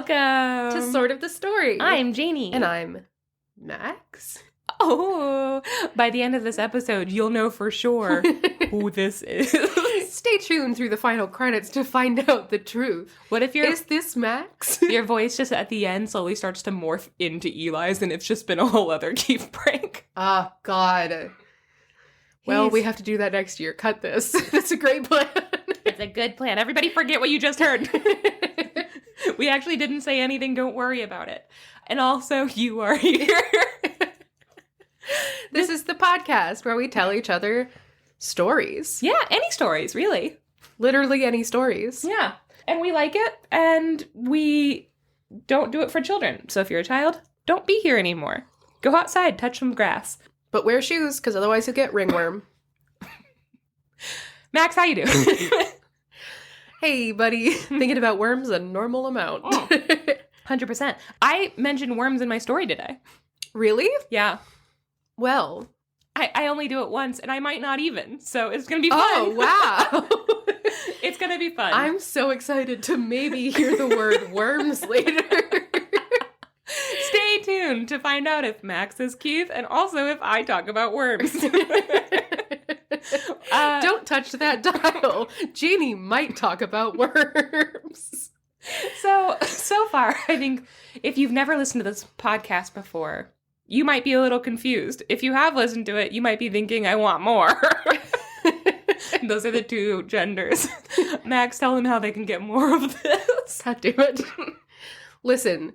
Welcome to Sort of the Story. I'm Janey. And I'm Max. Oh, by the end of this episode, you'll know for sure who this is. Stay tuned through the final credits to find out the truth. What if Is this Max? your voice just at the end slowly starts to morph into Eli's and it's just been a whole other Keith prank? Oh, God. Well, we have to do that next year. Cut this. That's a great plan. It's a good plan. Everybody forget what you just heard. We actually didn't say anything. Don't worry about it. And also, you are here. This is the podcast where we tell each other stories. Yeah, any stories, really. Literally any stories. Yeah. And we like it, and we don't do it for children. So if you're a child, don't be here anymore. Go outside, touch some grass. But wear shoes, because otherwise you'll get ringworm. Max, how you doing? Hey, buddy. Thinking about worms a normal amount. 100%. I mentioned worms in my story today. Really? Yeah. Well. I only do it once, and I might not even. So it's going to be fun. Oh, wow. It's going to be fun. I'm so excited to maybe hear the word worms later. Stay tuned to find out if Max is Keith and also if I talk about worms. Don't touch that dial. Janey might talk about worms. So far, I think if you've never listened to this podcast before, you might be a little confused. If you have listened to it, you might be thinking, I want more. Those are the two genders. Max, tell them how they can get more of this. God damn it. Listen,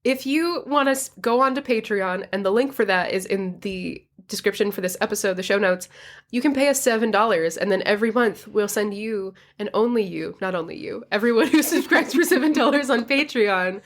if you want to go on to Patreon, and the link for that is in the description for this episode, the show notes, you can pay us $7, and then every month we'll send you, and only you, not only you, everyone who subscribes for $7 on Patreon,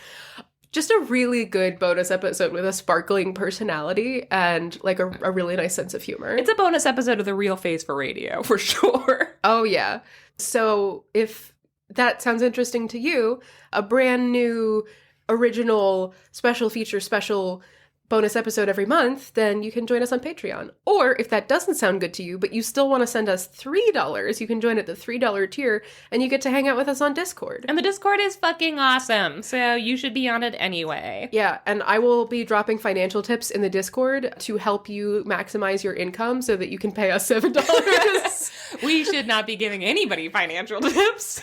just a really good bonus episode with a sparkling personality and like a really nice sense of humor. It's a bonus episode of The Real Face for Radio, for sure. Oh, yeah. So if that sounds interesting to you, a brand new, original, special feature, special bonus episode every month, then you can join us on Patreon. Or if that doesn't sound good to you, but you still want to send us $3, you can join at the $3 tier, and you get to hang out with us on Discord. And the Discord is fucking awesome, so you should be on it anyway. Yeah, and I will be dropping financial tips in the Discord to help you maximize your income so that you can pay us $7. We should not be giving anybody financial tips.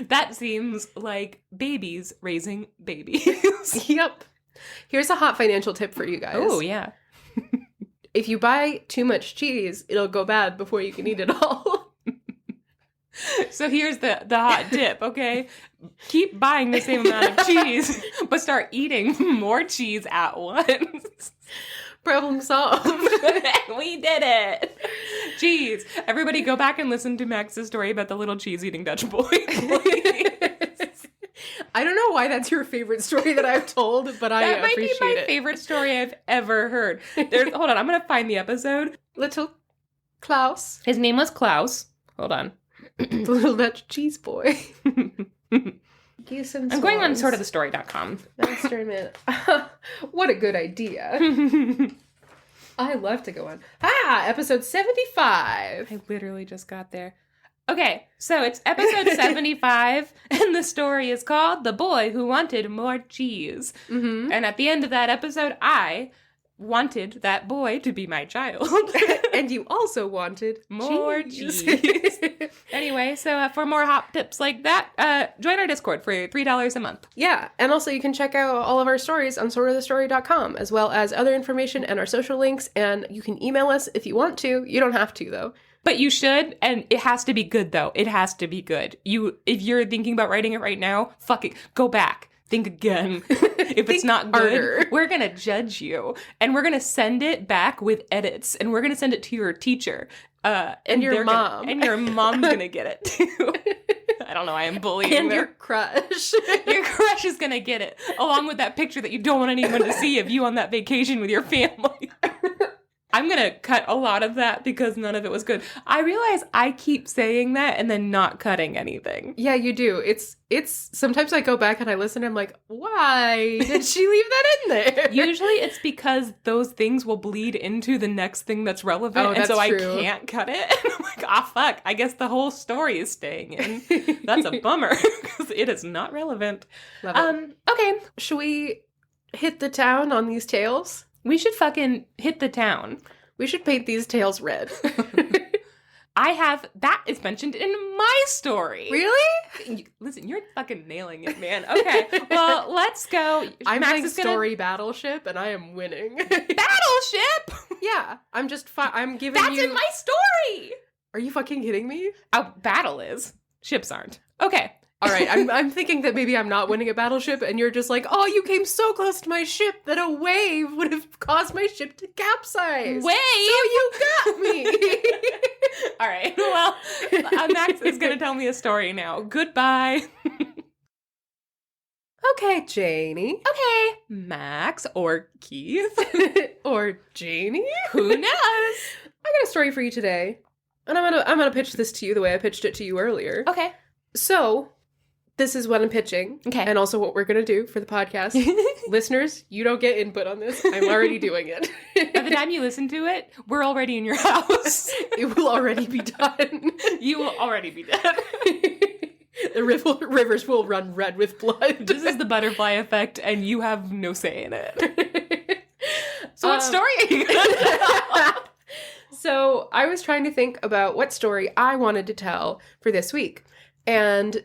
That seems like babies raising babies. Yep. Here's a hot financial tip for you guys. Oh, yeah. If you buy too much cheese, it'll go bad before you can eat it all. So here's the hot tip, okay? Keep buying the same amount of cheese, but start eating more cheese at once. Problem solved. We did it. Cheese. Everybody go back and listen to Max's story about the little cheese eating Dutch boy. I don't know why that's your favorite story that I've told, but I appreciate it. That might be my favorite story I've ever heard. Hold on, I'm going to find the episode. Little Klaus. His name was Klaus. Hold on. The little Dutch cheese boy. Geese and I'm going on sortofthestory.com. Master Man. What a good idea. I love to go on. Episode 75. I literally just got there. Okay, so it's episode 75, and the story is called The Boy Who Wanted More Cheese. Mm-hmm. And at the end of that episode, I wanted that boy to be my child. And you also wanted more cheese. Anyway, so for more hot tips like that, join our Discord for $3 a month. Yeah, and also you can check out all of our stories on sortofthestory.com, as well as other information and our social links, and you can email us if you want to. You don't have to, though. But you should, and it has to be good, though. It has to be good. If you're thinking about writing it right now, fuck it. Go back. Think again. If it's not good, harder. We're going to judge you. And we're going to send it back with edits. And we're going to send it to your teacher. And your mom. And your mom's going to get it, too. I don't know. I am bullying And there. your crush. Your crush is going to get it. Along with that picture that you don't want anyone to see of you on that vacation with your family. I'm going to cut a lot of that because none of it was good. I realize I keep saying that and then not cutting anything. Yeah, you do. It's sometimes I go back and I listen and I'm like, why did she leave that in there? Usually it's because those things will bleed into the next thing that's relevant. Oh, and so that's true. I can't cut it. And I'm like, ah, fuck. I guess the whole story is staying in. That's a bummer because it is not relevant. Love it. Okay. Should we hit the town on these tails? We should fucking hit the town. We should paint these tails red. That is mentioned in my story. Really? Listen, you're fucking nailing it, man. Okay, well, let's go. I'm Max playing is gonna... story Battleship, and I am winning. Battleship? Yeah, I'm just I'm giving That's you... in my story! Are you fucking kidding me? Oh, battle is. Ships aren't. Okay. All right, I'm thinking that maybe I'm not winning a battleship, and you're just like, oh, you came so close to my ship that a wave would have caused my ship to capsize. Wave? So you got me. All right, well, Max is going to tell me a story now. Goodbye. Okay, Janey. Okay, Max or Keith. Or Janey. Who knows? I got a story for you today, and I'm gonna pitch this to you the way I pitched it to you earlier. Okay. So, this is what I'm pitching. Okay. And also what we're going to do for the podcast. Listeners, you don't get input on this. I'm already doing it. By the time you listen to it, we're already in your house. It will already be done. You will already be dead. The rivers will run red with blood. This is the butterfly effect, and you have no say in it. So what story are you going to tell? So I was trying to think about what story I wanted to tell for this week. And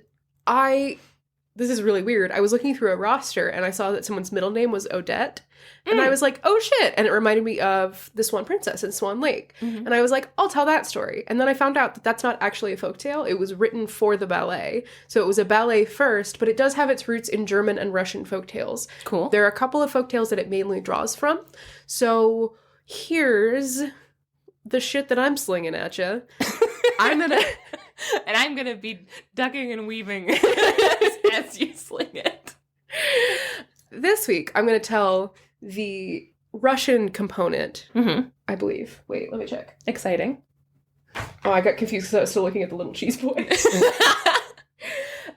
this is really weird. I was looking through a roster and I saw that someone's middle name was Odette. And I was like, oh shit. And it reminded me of the Swan Princess in Swan Lake. Mm-hmm. And I was like, I'll tell that story. And then I found out that that's not actually a folktale. It was written for the ballet. So it was a ballet first, but it does have its roots in German and Russian folktales. Cool. There are a couple of folktales that it mainly draws from. So here's the shit that I'm slinging at you. I'm gonna be ducking and weaving as you sling it. This week, I'm gonna tell the Russian component, I believe. Wait, let me check. Exciting. Oh, I got confused because I was still looking at the little cheese boy.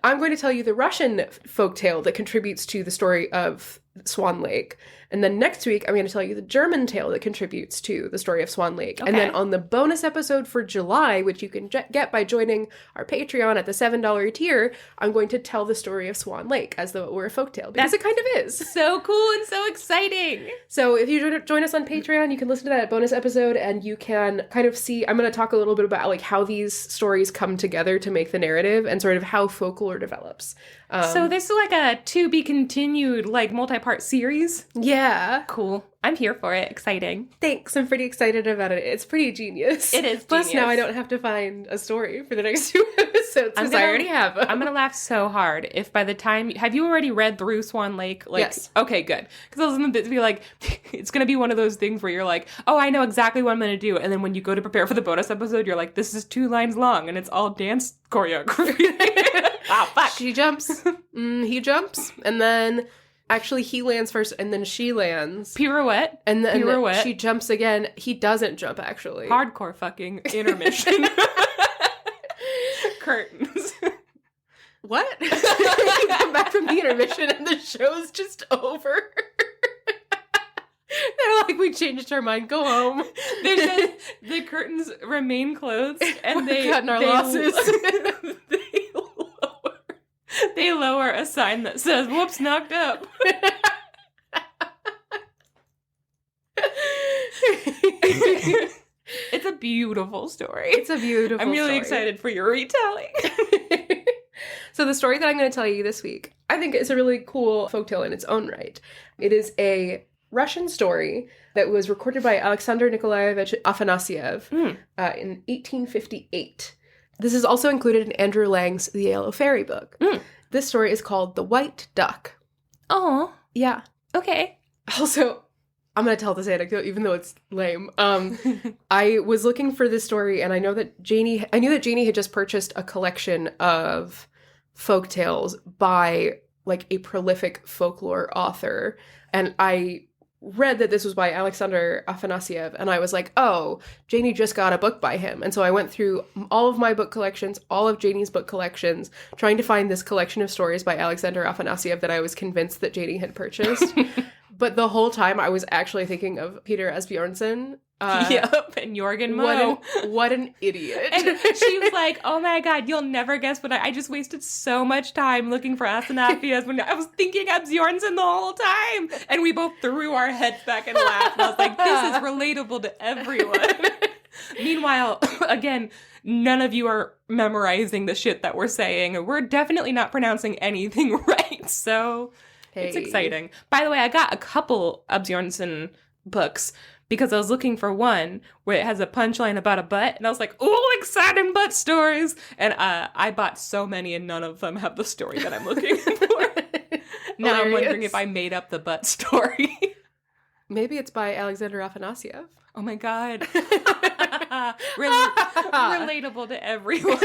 I'm going to tell you the Russian folktale that contributes to the story of Swan Lake. And then next week, I'm going to tell you the German tale that contributes to the story of Swan Lake. Okay. And then on the bonus episode for July, which you can get by joining our Patreon at the $7 tier, I'm going to tell the story of Swan Lake as though it were a folktale. Because it kind of is. So cool and so exciting. So if you join us on Patreon, you can listen to that bonus episode and you can kind of see, I'm going to talk a little bit about like how these stories come together to make the narrative and sort of how folklore develops. So this is like a to be continued, like multi-part series? Yeah. Cool. I'm here for it. Exciting. Thanks. I'm pretty excited about it. It's pretty genius. It is Plus, genius. now I don't have to find a story for the next 2 episodes because I already have them. I'm going to laugh so hard if by the time... Have you already read through Swan Lake? Like, yes. Okay, good. Because I was going to be like, it's going to be one of those things where you're like, oh, I know exactly what I'm going to do. And then when you go to prepare for the bonus episode, you're like, this is 2 lines long and it's all dance choreography. Wow, fuck. She jumps. He jumps. And then... Actually, he lands first, and then she lands. Pirouette. And then she jumps again. He doesn't jump, actually. Hardcore fucking intermission. Curtains. What? You come back from the intermission, and the show's just over. They're like, we changed our mind. Go home. They said the curtains remain closed, and We're cutting our losses. They lower a sign that says, whoops, knocked up. It's a beautiful story. It's a beautiful I'm really story. excited for your retelling. So the story that I'm going to tell you this week, I think is a really cool folktale in its own right. It is a Russian story that was recorded by Alexander Nikolaevich Afanasyev in 1858. This is also included in Andrew Lang's The Yellow Fairy book. This story is called The White Duck. Oh. Yeah. Okay. Also, I'm going to tell this anecdote, even though it's lame. I was looking for this story, and I knew that Janey had just purchased a collection of folktales by, like, a prolific folklore author. And I read that this was by Alexander Afanasiev, and I was like, oh, Janey just got a book by him. And so I went through all of my book collections, all of Janey's book collections, trying to find this collection of stories by Alexander Afanasiev that I was convinced that Janey had purchased. But the whole time I was actually thinking of Peter Asbjornsen. Yep, and Jorgen Moe. What an idiot. And she was like, oh my god, you'll never guess what I just wasted so much time looking for Asanafias when I was thinking Asbjornsen the whole time. And we both threw our heads back and laughed. And I was like, this is relatable to everyone. Meanwhile, again, none of you are memorizing the shit that we're saying. We're definitely not pronouncing anything right. So it's exciting. By the way, I got a couple Asbjornsen books because I was looking for one where it has a punchline about a butt, and I was like, ooh, exciting butt stories! And I bought so many, and none of them have the story that I'm looking for. Now I'm wondering if I made up the butt story. Maybe it's by Alexander Afanasiev. Oh my god. Relatable to everyone.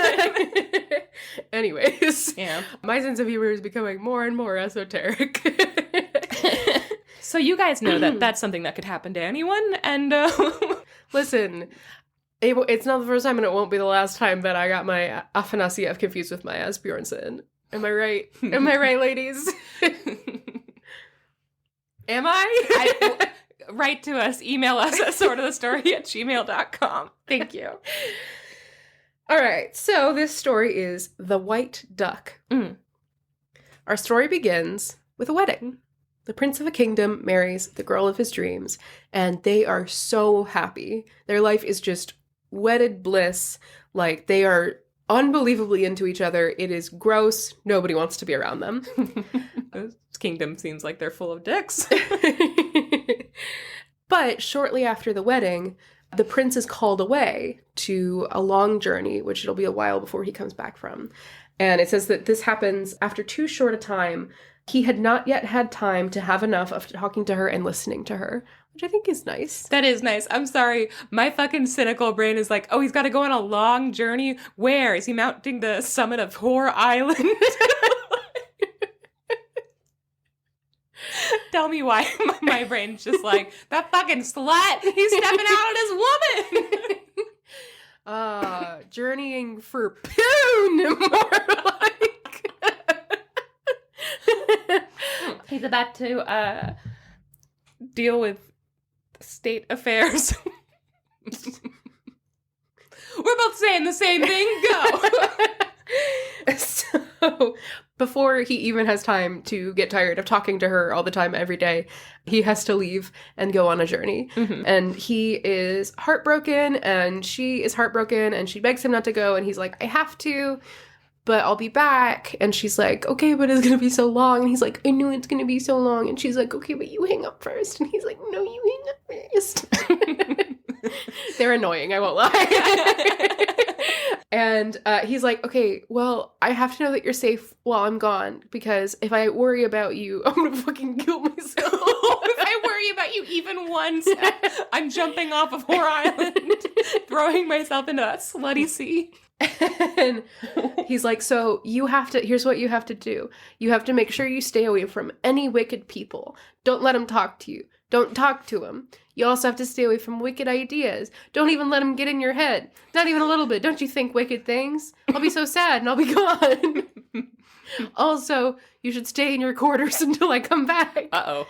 Anyways, yeah. My sense of humor is becoming more and more esoteric. So you guys know that that's something that could happen to anyone, and listen, it's not the first time and it won't be the last time that I got my Afanasiev confused with my Asbjornsen. Am I right? Am I right, ladies? Am I? Write to us, email us at sortofthestory@gmail.com. Thank you. All right, so this story is The White Duck. Our story begins with a wedding. The prince of a kingdom marries the girl of his dreams, and they are so happy. Their life is just wedded bliss. Like, they are unbelievably into each other. It is gross. Nobody wants to be around them. This kingdom seems like they're full of dicks. But shortly after the wedding, the prince is called away to a long journey, which it'll be a while before he comes back from. And it says that this happens after too short a time. He had not yet had time to have enough of talking to her and listening to her, which I think is nice. That is nice. I'm sorry. My fucking cynical brain is like, oh, he's got to go on a long journey. Where? Is he mounting the summit of Whore Island? Tell me why my brain's just like, that fucking slut, he's stepping out on his woman. Journeying for poon, more like. He's about to deal with state affairs. We're both saying the same thing. Go. So, before he even has time to get tired of talking to her all the time every day, he has to leave and go on a journey. Mm-hmm. And he is heartbroken, and she is heartbroken, and she begs him not to go, and he's like, I have to, but I'll be back. And she's like, okay, but it's going to be so long. And he's like, I knew it's going to be so long. And she's like, okay, but you hang up first. And he's like, no, you hang up first. They're annoying, I won't lie. And he's like, okay, well, I have to know that you're safe while I'm gone, because if I worry about you, I'm going to fucking kill myself. If I worry about you even once, I'm jumping off of Whore Island, throwing myself into that slutty sea. And he's like, so here's what you have to do. You have to make sure you stay away from any wicked people. Don't let them talk to you. Don't talk to them. You also have to stay away from wicked ideas. Don't even let them get in your head. Not even a little bit. Don't you think wicked things? I'll be so sad and I'll be gone. Also, you should stay in your quarters until I come back. Uh-oh.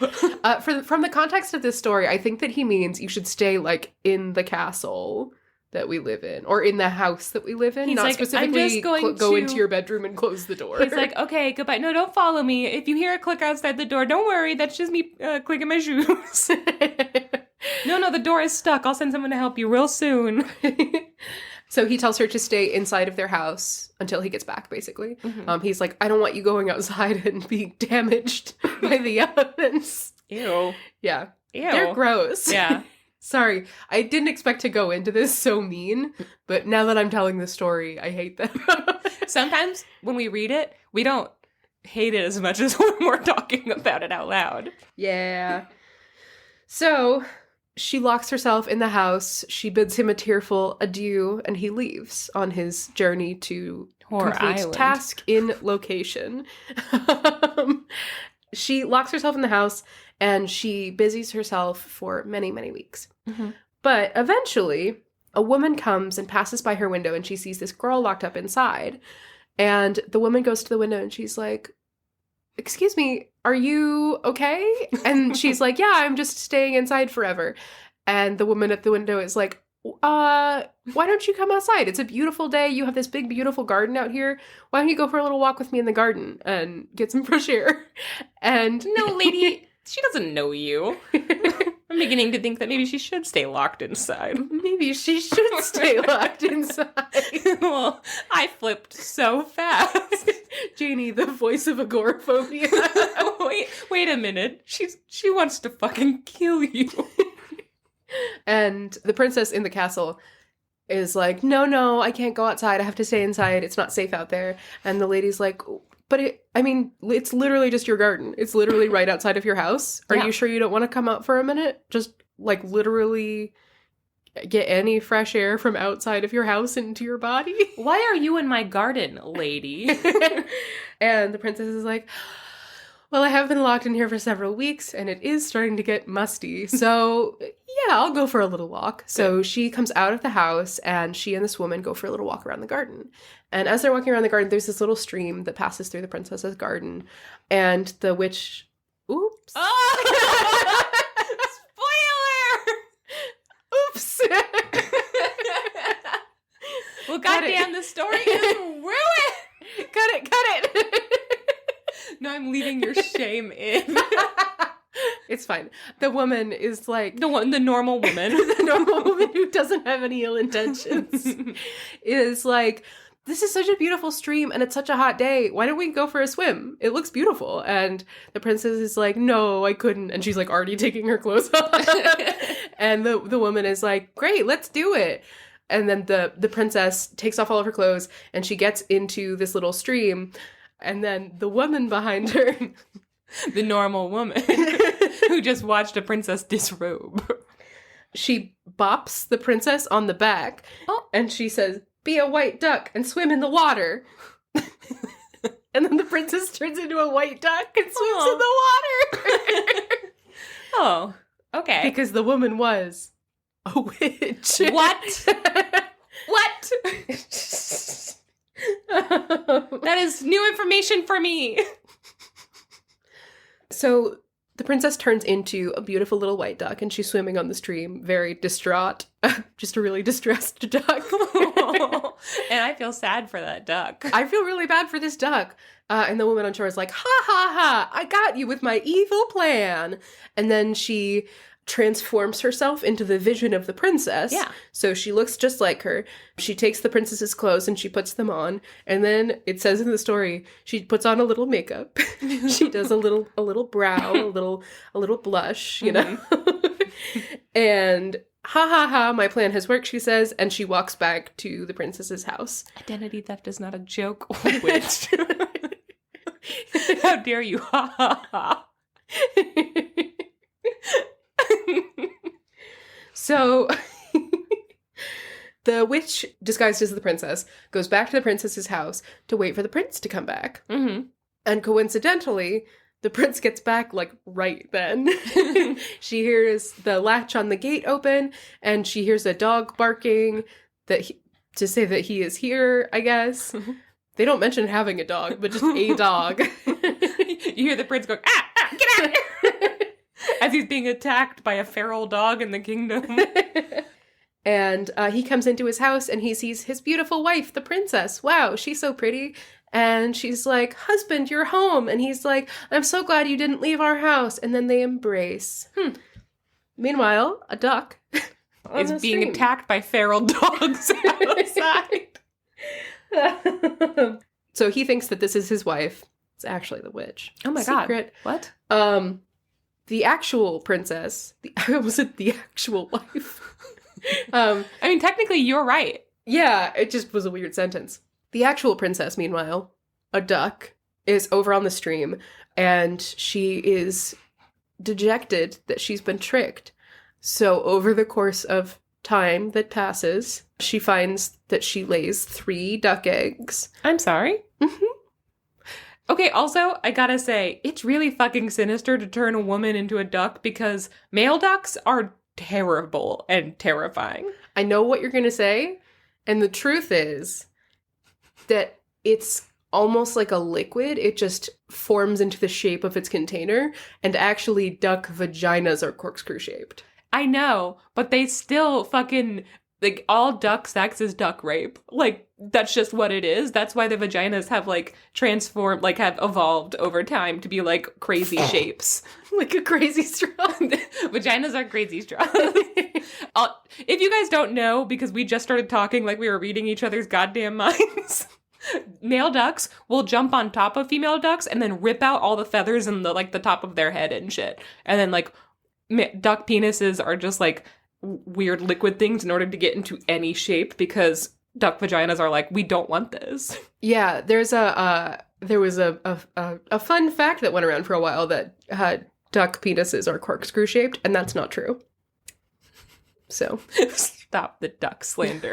From the context of this story, I think that he means you should stay, like, in the castle that we live in, or in the house that we live in. He's not like, specifically I'm just going go into your bedroom and close the door. He's like, okay, goodbye. No, don't follow me. If you hear a click outside the door, don't worry. That's just me clicking my shoes. No, the door is stuck. I'll send someone to help you real soon. So he tells her to stay inside of their house until he gets back, basically. Mm-hmm. He's like, I don't want you going outside and being damaged by the elements. Ew. Yeah. Ew. They're gross. Yeah. Sorry, I didn't expect to go into this so mean, but now that I'm telling the story, I hate them. Sometimes when we read it, we don't hate it as much as when we're talking about it out loud. Yeah. So she locks herself in the house. She bids him a tearful adieu, and he leaves on his journey to Whore complete Island. Task in location. She locks herself in the house, and she busies herself for many, many weeks. Mm-hmm. But eventually, a woman comes and passes by her window, and she sees this girl locked up inside. And the woman goes to the window, and she's like, "Excuse me, are you okay?" And she's like, "Yeah, I'm just staying inside forever." And the woman at the window is like, why don't you come outside? It's a beautiful day. You have this big, beautiful garden out here. Why don't you go for a little walk with me in the garden and get some fresh air?" And No, lady, she doesn't know you. I'm beginning to think that maybe she should stay locked inside. maybe she should stay locked inside. Well, I flipped so fast. Janey, the voice of agoraphobia. Wait a minute. She wants to fucking kill you. And the princess in the castle is like, no, I can't go outside. I have to stay inside. It's not safe out there. And the lady's like, but it's literally just your garden. It's literally right outside of your house. Are you sure you don't want to come out for a minute? Just like literally get any fresh air from outside of your house into your body. Why are you in my garden, lady? And the princess is like, well, I have been locked in here for several weeks, and it is starting to get musty. So, yeah, I'll go for a little walk. So she comes out of the house, and she and this woman go for a little walk around the garden. And as they're walking around the garden, there's this little stream that passes through the princess's garden. And the witch... Oops. Oh! Spoiler! Oops. Well, goddamn, the story is ruined! Cut it! No, I'm leaving your shame in. It's fine. The woman is like... The normal woman. The normal woman who doesn't have any ill intentions is like, this is such a beautiful stream and it's such a hot day. Why don't we go for a swim? It looks beautiful. And the princess is like, no, I couldn't. And she's like already taking her clothes off. And the woman is like, great, let's do it. And then the princess takes off all of her clothes and she gets into this little stream. And then the woman behind her, the normal woman who just watched a princess disrobe, she bops the princess on the back. Oh. And she says, "Be a white duck and swim in the water." And then the princess turns into a white duck and swims in the water. Oh, okay. Because the woman was a witch. What? What? That is new information for me. So the princess turns into a beautiful little white duck and she's swimming on the stream, very distraught. Just a really distressed duck. And I feel sad for that duck. I feel really bad for this duck. And the woman on shore is like, ha ha ha, I got you with my evil plan. And then she transforms herself into the vision of the princess. Yeah. So she looks just like her. She takes the princess's clothes and she puts them on. And then it says in the story, she puts on a little makeup. She does a little brow, a little blush, you know. And ha ha ha, my plan has worked, she says, and she walks back to the princess's house. Identity theft is not a joke, witch. How dare you, ha ha ha. So the witch, disguised as the princess, goes back to the princess's house to wait for the prince to come back. Mm-hmm. And coincidentally, the prince gets back, like, right then. She hears the latch on the gate open, and she hears a dog barking to say that he is here, I guess. They don't mention having a dog, but just a dog. You hear the prince going, get out of here! As he's being attacked by a feral dog in the kingdom. And he comes into his house and he sees his beautiful wife, the princess. Wow, she's so pretty. And she's like, husband, you're home. And he's like, I'm so glad you didn't leave our house. And then they embrace. Meanwhile, a duck is being attacked by feral dogs outside. So he thinks that this is his wife. It's actually the witch. Oh my Secret. God. What? The actual princess, I almost said the actual wife. I mean, technically, you're right. Yeah, it just was a weird sentence. The actual princess, meanwhile, a duck, is over on the stream, and she is dejected that she's been tricked. So over the course of time that passes, she finds that she lays 3 duck eggs. I'm sorry? Mm-hmm. Okay, also, I gotta say, it's really fucking sinister to turn a woman into a duck because male ducks are terrible and terrifying. I know what you're going to say. And the truth is that it's almost like a liquid. It just forms into the shape of its container. And actually, duck vaginas are corkscrew shaped. I know, but they still fucking, like, all duck sex is duck rape. Like, that's just what it is. That's why the vaginas have, like, transformed, like, have evolved over time to be, like, crazy shapes. Like a crazy straw. Vaginas are crazy straws. If you guys don't know, because we just started talking like we were reading each other's goddamn minds, male ducks will jump on top of female ducks and then rip out all the feathers and the, like, the top of their head and shit. And then, like, duck penises are just, like, weird liquid things in order to get into any shape because duck vaginas are like, we don't want this. Yeah, there was a fun fact that went around for a while that duck penises are corkscrew shaped, and that's not true. So stop the duck slander.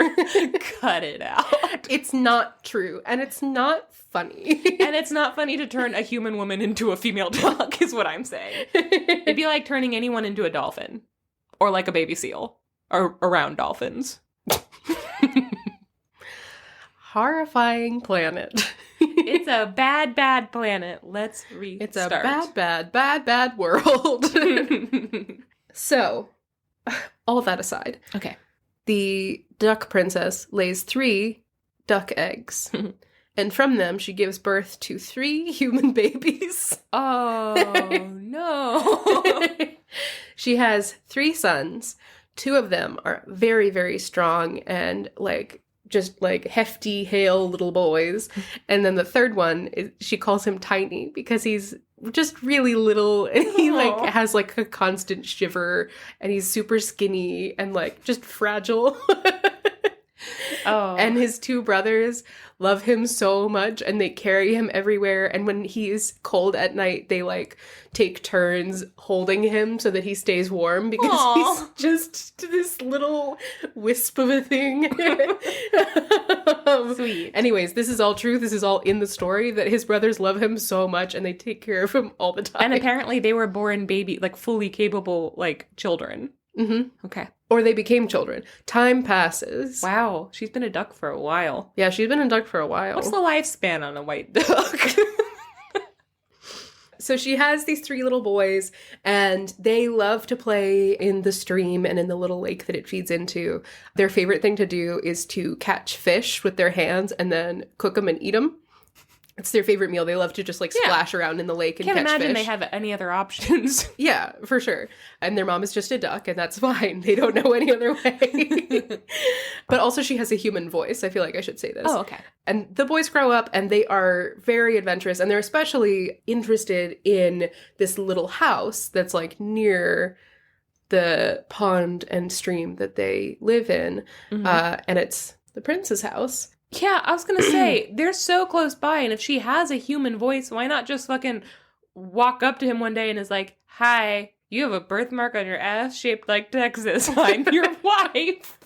Cut it out. It's not true, and it's not funny. And it's not funny to turn a human woman into a female duck, is what I'm saying. It'd be like turning anyone into a dolphin. Or like a baby seal. Or around dolphins. Horrifying planet. It's a bad, bad planet. Let's restart. It's a bad world. So, all that aside. Okay. The duck princess lays 3 duck eggs. And from them, she gives birth to 3 human babies. Oh, no. She has 3 sons. 2 of them are very, very strong and, like, just, like, hefty, hale little boys. And then the third one, she calls him Tiny because he's just really little and he, like, has, like, a constant shiver and he's super skinny and, like, just fragile. Oh. And his 2 brothers love him so much and they carry him everywhere. And when he is cold at night, they, like, take turns holding him so that he stays warm because Aww. he's just this little wisp of a thing. Sweet. Anyways, this is all true. This is all in the story that his brothers love him so much and they take care of him all the time. And apparently they were born baby, like, fully capable, like, children. Mm-hmm. Okay. Or they became children. Time passes. Wow. She's been a duck for a while. Yeah, she's been a duck for a while. What's the lifespan on a white duck? So she has these 3 little boys, and they love to play in the stream and in the little lake that it feeds into. Their favorite thing to do is to catch fish with their hands and then cook them and eat them. It's their favorite meal. They love to just, like, splash around in the lake and catch fish. Can't imagine they have any other options. Yeah, for sure. And their mom is just a duck, and that's fine. They don't know any other way. But also she has a human voice. I feel like I should say this. Oh, okay. And the boys grow up, and they are very adventurous, and they're especially interested in this little house that's, like, near the pond and stream that they live in. Mm-hmm. And it's the prince's house. Yeah, I was gonna say, they're so close by, and if she has a human voice, why not just fucking walk up to him one day and is like, hi, you have a birthmark on your ass shaped like Texas. I'm your wife.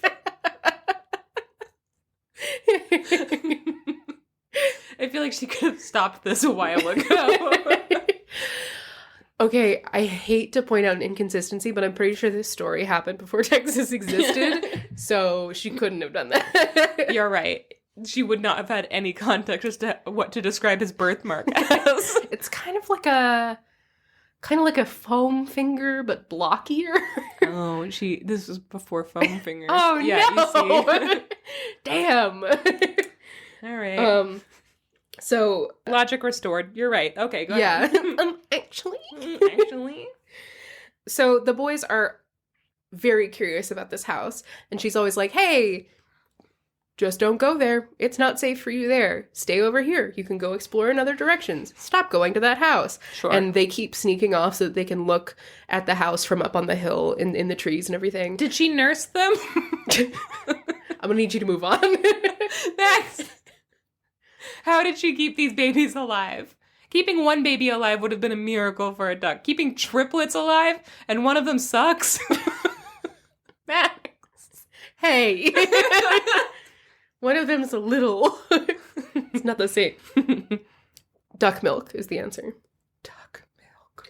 I feel like she could have stopped this a while ago. Okay, I hate to point out an inconsistency, but I'm pretty sure this story happened before Texas existed, so she couldn't have done that. You're right. She would not have had any context as to what to describe his birthmark as. It's kind of like a foam finger, but blockier. Oh, this was before foam fingers. Oh, yeah, no! You see. Damn! All right. So... Logic restored. You're right. Okay, go yeah. ahead. Actually. So the boys are very curious about this house, and she's always like, hey, just don't go there. It's not safe for you there. Stay over here. You can go explore in other directions. Stop going to that house. Sure. And they keep sneaking off so that they can look at the house from up on the hill in the trees and everything. Did she nurse them? I'm gonna need you to move on. How did she keep these babies alive? Keeping one baby alive would have been a miracle for a duck. Keeping triplets alive and one of them sucks. Max. Hey. One of them's a little. It's not the same. Duck milk is the answer. Duck milk.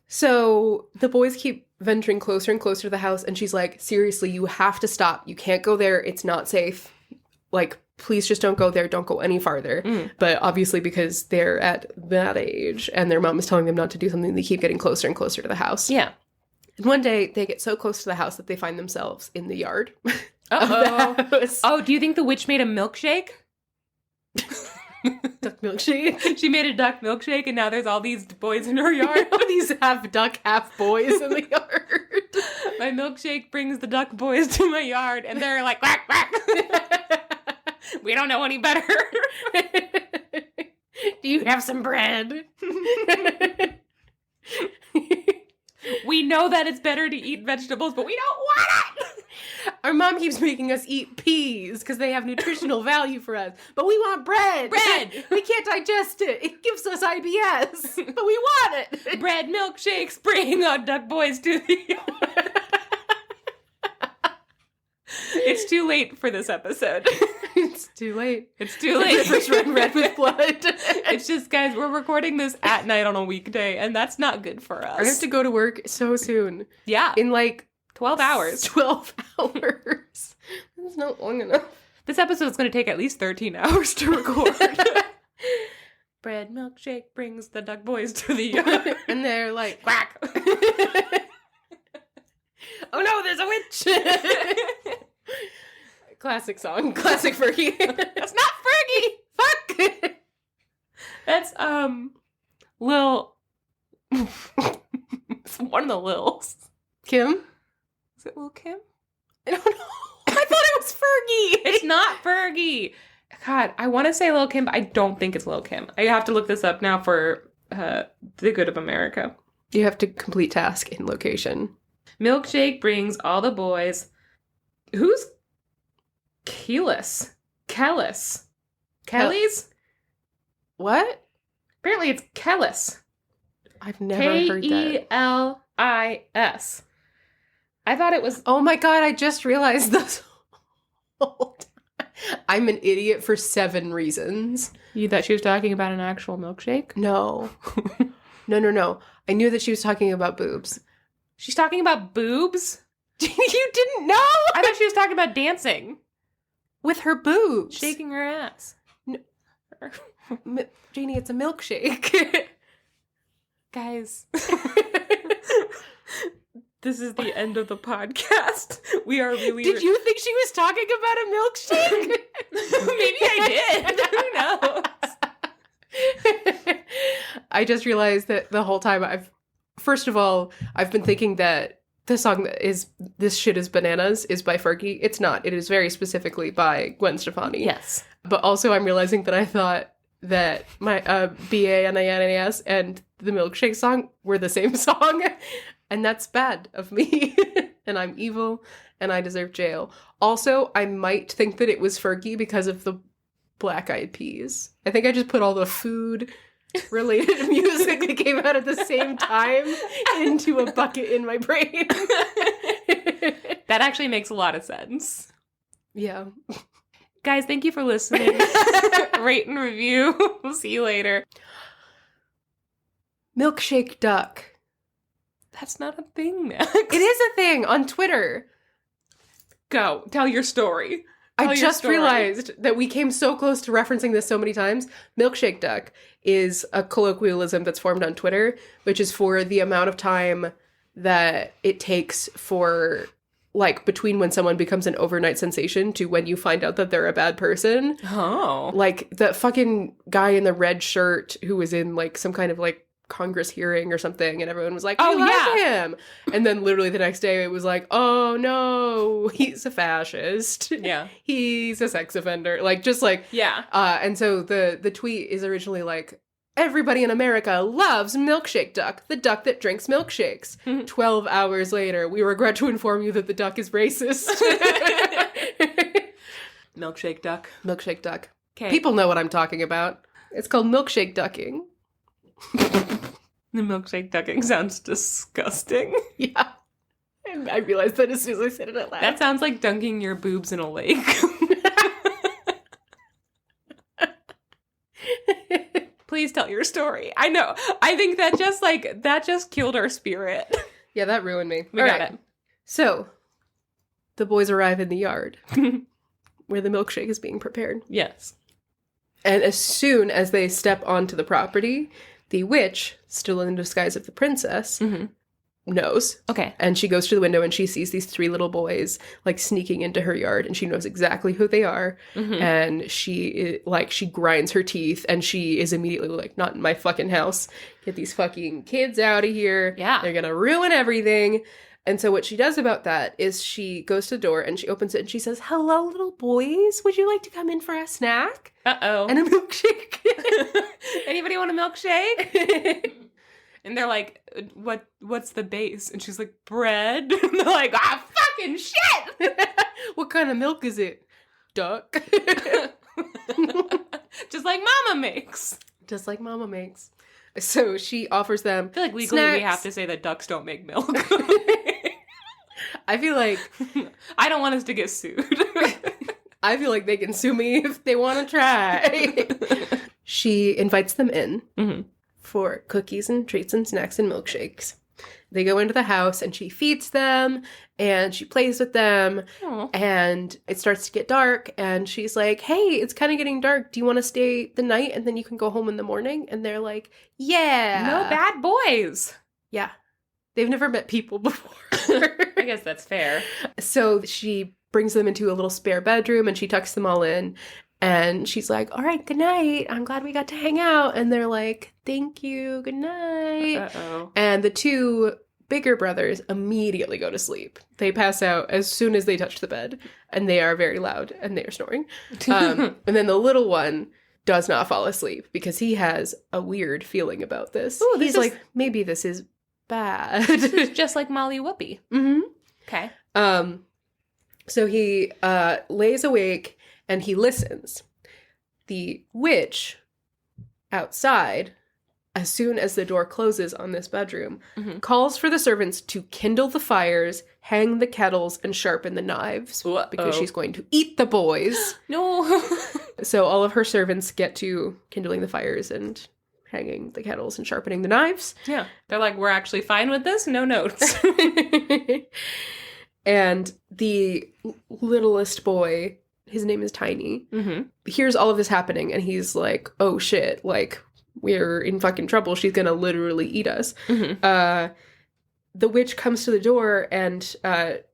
So the boys keep venturing closer and closer to the house, and she's like, seriously, you have to stop. You can't go there. It's not safe. Like, please just don't go there. Don't go any farther. But obviously, because they're at that age and their mom is telling them not to do something, they keep getting closer and closer to the house. Yeah. And one day, they get so close to the house that they find themselves in the yard. Uh-oh. Of the house. Oh, do you think the witch made a milkshake? Duck milkshake. She made a duck milkshake, and now there's all these boys in her yard. All these half duck, half boys in the yard. My milkshake brings the duck boys to my yard, and they're like, quack, quack. We don't know any better. Do you have some bread? We know that it's better to eat vegetables, but we don't want it. Our mom keeps making us eat peas because they have nutritional value for us. But we want bread. Bread. We can't digest it. It gives us IBS. But we want it. Bread milkshakes bring our duck boys to the yard. It's too late for this episode. It's too late. It's too late. The river's run red with blood. It's just, guys, we're recording this at night on a weekday, and that's not good for us. I have to go to work so soon. Yeah. In like 12 hours. 12 hours. That's not long enough. This episode's going to take at least 13 hours to record. Bread milkshake brings the duck boys to the yard. And they're like, Quack. oh no, there's a witch. Classic song. Classic Fergie. That's not Fergie. Fuck. That's, Lil. It's one of the Lils. Kim? Is it Lil Kim? I don't know. I thought it was Fergie. It's not Fergie. God, I want to say Lil Kim, but I don't think it's Lil Kim. I have to look this up now for the good of America. You have to complete task in location. Milkshake brings all the boys. Who's Keyless? Kellis? Kelly's? What? Apparently it's Kellis. I've never heard that. Kelis. I thought it was... Oh my god, I just realized this whole time. I'm an idiot for 7 reasons. You thought she was talking about an actual milkshake? No. No. I knew that she was talking about boobs. She's talking about boobs? You didn't know? I thought she was talking about dancing. With her boobs. Shaking her ass. No. Janey, it's a milkshake. Guys. This is the end of the podcast. We are really... Did you think she was talking about a milkshake? Maybe I did. Who knows? I just realized that the whole time first of all, I've been thinking that the song that is This Shit Is Bananas is by Fergie. It's not. It is very specifically by Gwen Stefani. Yes. But also I'm realizing that I thought that my B-A-N-A-N-A-S and the Milkshake song were the same song. And that's bad of me. And I'm evil and I deserve jail. Also, I might think that it was Fergie because of the Black Eyed Peas. I think I just put all the food related music that came out at the same time into a bucket in my brain. That actually makes a lot of sense. Yeah. Guys, thank you for listening. Rate and review. We'll see you later. Milkshake Duck. That's not a thing, Max. It is a thing on Twitter. Go. Tell your story. I just realized that we came so close to referencing this so many times. Milkshake Duck is a colloquialism that's formed on Twitter, which is for the amount of time that it takes for, like, between when someone becomes an overnight sensation to when you find out that they're a bad person. Oh. Like, the fucking guy in the red shirt who was in, like, some kind of, like, Congress hearing or something, and everyone was like, "Oh, love him," and then literally the next day it was like, "Oh no, he's a fascist. Yeah, he's a sex offender." Like, just like, yeah. And so the tweet is originally like, "Everybody in America loves Milkshake Duck, the duck that drinks milkshakes." 12 hours later, we regret to inform you that the duck is racist. Milkshake Duck. Milkshake Duck. Okay. People know what I'm talking about. It's called Milkshake Ducking. The Milkshake Ducking sounds disgusting. Yeah. And I realized that as soon as I said it out loud. That sounds like dunking your boobs in a lake. Please tell your story. I know. I think that just killed our spirit. Yeah, that ruined me. We got it. So, the boys arrive in the yard where the milkshake is being prepared. Yes. And as soon as they step onto the property, the witch, still in the disguise of the princess, knows. Okay. And she goes to the window and she sees these 3 little boys, like, sneaking into her yard, and she knows exactly who they are. And she grinds her teeth, and she is immediately like, not in my fucking house. Get these fucking kids out of here. Yeah. They're gonna ruin everything. And so what she does about that is she goes to the door and she opens it and she says, "Hello, little boys. Would you like to come in for a snack? Uh-oh. And a milkshake." Anybody want a milkshake? And they're like, what's the base? And she's like, bread. And they're like, fucking shit! What kind of milk is it? Duck. Just like Mama makes. Just like Mama makes. So she offers them I feel like legally snacks. we have to say that ducks don't make milk. I feel like I don't want us to get sued. I feel like they can sue me if they want to try. She invites them in for cookies and treats and snacks and milkshakes. They go into the house and she feeds them and she plays with them. Aww. And it starts to get dark and she's like, "Hey, it's kind of getting dark. Do you want to stay the night and then you can go home in the morning?" And they're like, "Yeah." No bad boys. Yeah. They've never met people before. I guess that's fair. So she brings them into a little spare bedroom and she tucks them all in. And she's like, "All right, good night. I'm glad we got to hang out." And they're like, "Thank you. Good night." Uh-oh. And the 2 bigger brothers immediately go to sleep. They pass out as soon as they touch the bed. And they are very loud and they are snoring. And then the little one does not fall asleep because he has a weird feeling about this. Ooh, He's like, maybe this is bad. This is just like Molly Whoopie. Okay. So he lays awake and he listens. The witch outside, as soon as the door closes on this bedroom, calls for the servants to kindle the fires, hang the kettles, and sharpen the knives because she's going to eat the boys. No. So all of her servants get to kindling the fires and hanging the kettles and sharpening the knives. Yeah. They're like, we're actually fine with this. No notes. And the littlest boy, his name is Tiny, hears all of this happening and he's like, "Oh shit, like, we're in fucking trouble. She's gonna literally eat us." The witch comes to the door and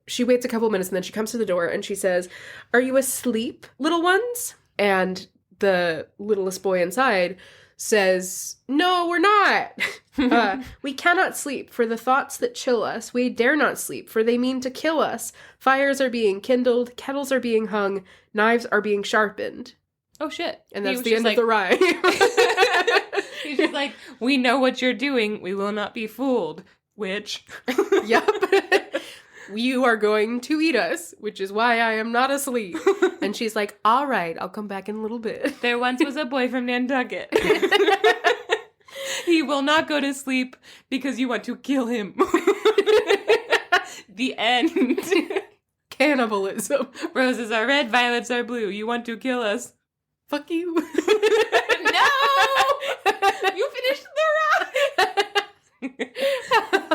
she waits a couple minutes and then she comes to the door and she says, "Are you asleep, little ones?" And the littlest boy inside says, "No, we're not. We cannot sleep for the thoughts that chill us. We dare not sleep, for they mean to kill us. Fires are being kindled, kettles are being hung, knives are being sharpened." Oh, shit. And that's the end of the rhyme. He's just like, "We know what you're doing. We will not be fooled, witch." Yep. "You are going to eat us, which is why I am not asleep." And she's like, "All right, I'll come back in a little bit." "There once was a boy from Nantucket. He will not go to sleep because you want to kill him." The end. Cannibalism. "Roses are red, violets are blue. You want to kill us." Fuck you. No! You finished the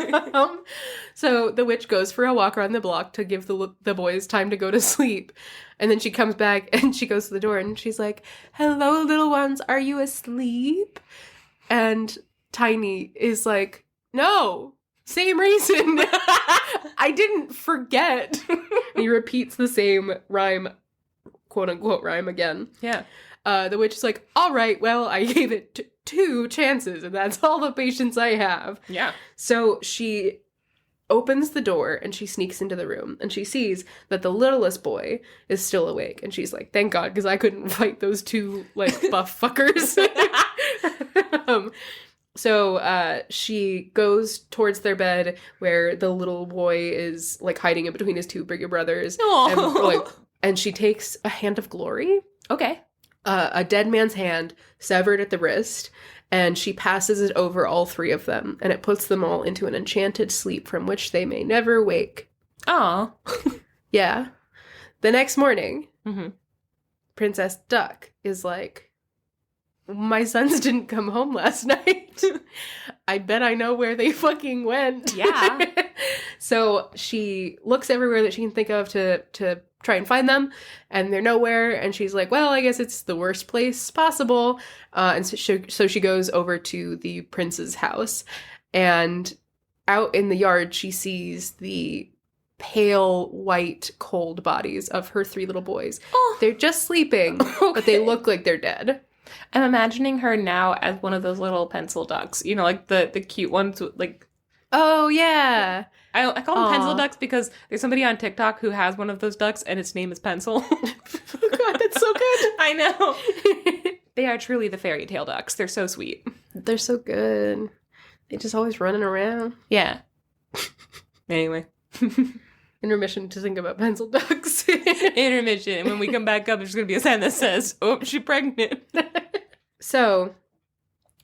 rhyme. So the witch goes for a walk around the block to give the boys time to go to sleep. And then she comes back and she goes to the door and she's like, "Hello, little ones. Are you asleep?" And Tiny is like, "No, same reason. I didn't forget." And he repeats the same rhyme, quote unquote rhyme again. Yeah. The witch is like, "All right, well, I gave it 2 chances and that's all the patience I have." Yeah. So she opens the door and she sneaks into the room and she sees that the littlest boy is still awake. And she's like, "Thank God, because I couldn't fight those 2, like, buff fuckers." So she goes towards their bed where the little boy is, like, hiding in between his 2 bigger brothers. And she takes a hand of glory. Okay. A dead man's hand severed at the wrist, and she passes it over all 3 of them, and it puts them all into an enchanted sleep from which they may never wake. Aw. Yeah. The next morning, Princess Duck is like, my sons didn't come home last night. I bet I know where they fucking went. Yeah. So she looks everywhere that she can think of to try and find them, and they're nowhere. And she's like, well, I guess it's the worst place possible. And so she goes over to the prince's house, and out in the yard, she sees the pale, white, cold bodies of her 3 little boys. Oh. They're just sleeping, but they look like they're dead. I'm imagining her now as one of those little pencil ducks. You know, like the cute ones, like... Oh, yeah. I call them pencil ducks because there's somebody on TikTok who has one of those ducks, and its name is Pencil. Oh, God, that's so good. I know. They are truly the fairy tale ducks. They're so sweet. They're so good. They're just always running around. Yeah. Anyway. Intermission to think about pencil ducks. Intermission. And when we come back up, there's going to be a sign that says, oh, she's pregnant. So,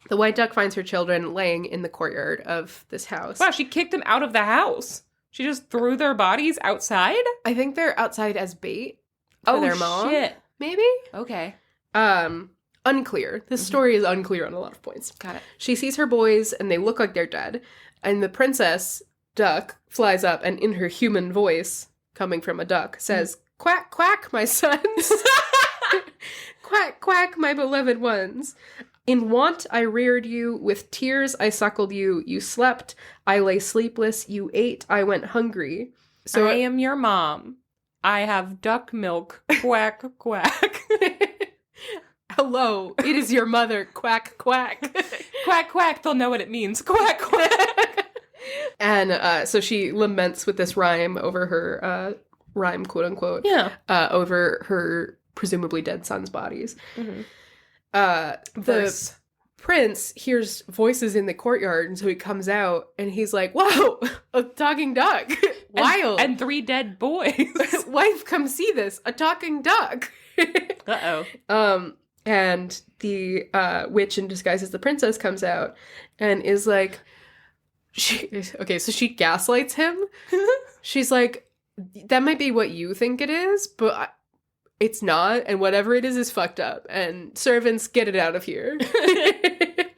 the white duck finds her children laying in the courtyard of this house. Wow, she kicked them out of the house. She just threw their bodies outside? I think they're outside as bait for their mom. Shit. Maybe? Okay. Unclear. This story is unclear on a lot of points. Got it. She sees her boys, and they look like they're dead. And the princess duck flies up, and in her human voice, coming from a duck, says, quack, quack, my sons. Quack, quack, my beloved ones. In want I reared you, with tears I suckled you, you slept, I lay sleepless, you ate, I went hungry. So I am your mom. I have duck milk. Quack, quack. Hello, it is your mother. Quack, quack. Quack, quack. They'll know what it means. Quack, quack. And so she laments with this rhyme over her, rhyme, quote unquote. Yeah. Over her presumably dead son's bodies. Mm-hmm. The prince hears voices in the courtyard, and so he comes out, and he's like, whoa, a talking duck. Wild. And 3 dead boys. Wife, come see this. A talking duck. Uh-oh. And the witch in disguise as the princess comes out and is like, so she gaslights him. She's like, that might be what you think it is, but it's not, and whatever it is fucked up, and servants, get it out of here.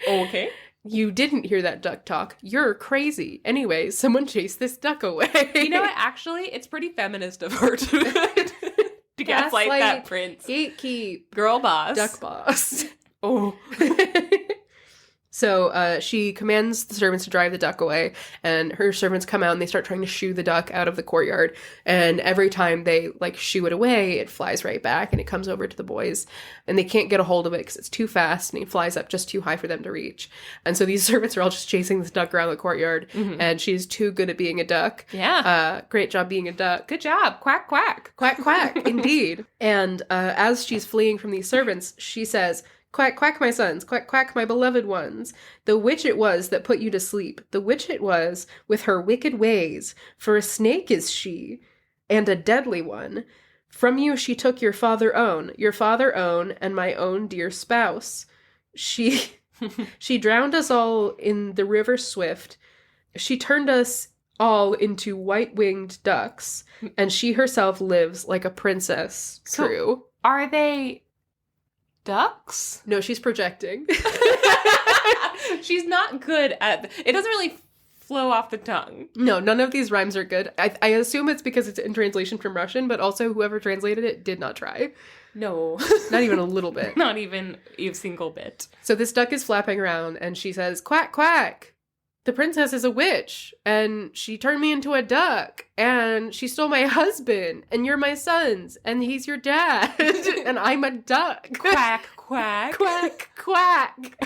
Okay. You didn't hear that duck talk. You're crazy. Anyway, someone chase this duck away. You know what? Actually, it's pretty feminist of her to gaslight that prince. Gatekeep. Girl boss. Duck boss. Oh. So she commands the servants to drive the duck away, and her servants come out and they start trying to shoo the duck out of the courtyard. And every time they shoo it away, it flies right back and it comes over to the boys, and they can't get a hold of it because it's too fast and it flies up just too high for them to reach. And so these servants are all just chasing this duck around the courtyard, and she's too good at being a duck. Yeah. Great job being a duck. Good job. Quack, quack. Quack, quack. Indeed. And as she's fleeing from these servants, she says, quack, quack, my sons, quack, quack, my beloved ones. The witch it was that put you to sleep. The witch it was with her wicked ways. For a snake is she, and a deadly one. From you she took your father own, and my own dear spouse. She drowned us all in the river swift. She turned us all into white-winged ducks, and she herself lives like a princess. True. So, are they ducks? No, she's projecting. She's not good at... It doesn't really flow off the tongue. No, none of these rhymes are good. I assume it's because it's in translation from Russian, but also whoever translated it did not try. No. Not even a little bit. Not even a single bit. So this duck is flapping around, and she says, quack, quack. The princess is a witch, and she turned me into a duck, and she stole my husband, and you're my sons, and he's your dad, and I'm a duck. Quack, quack. Quack, quack.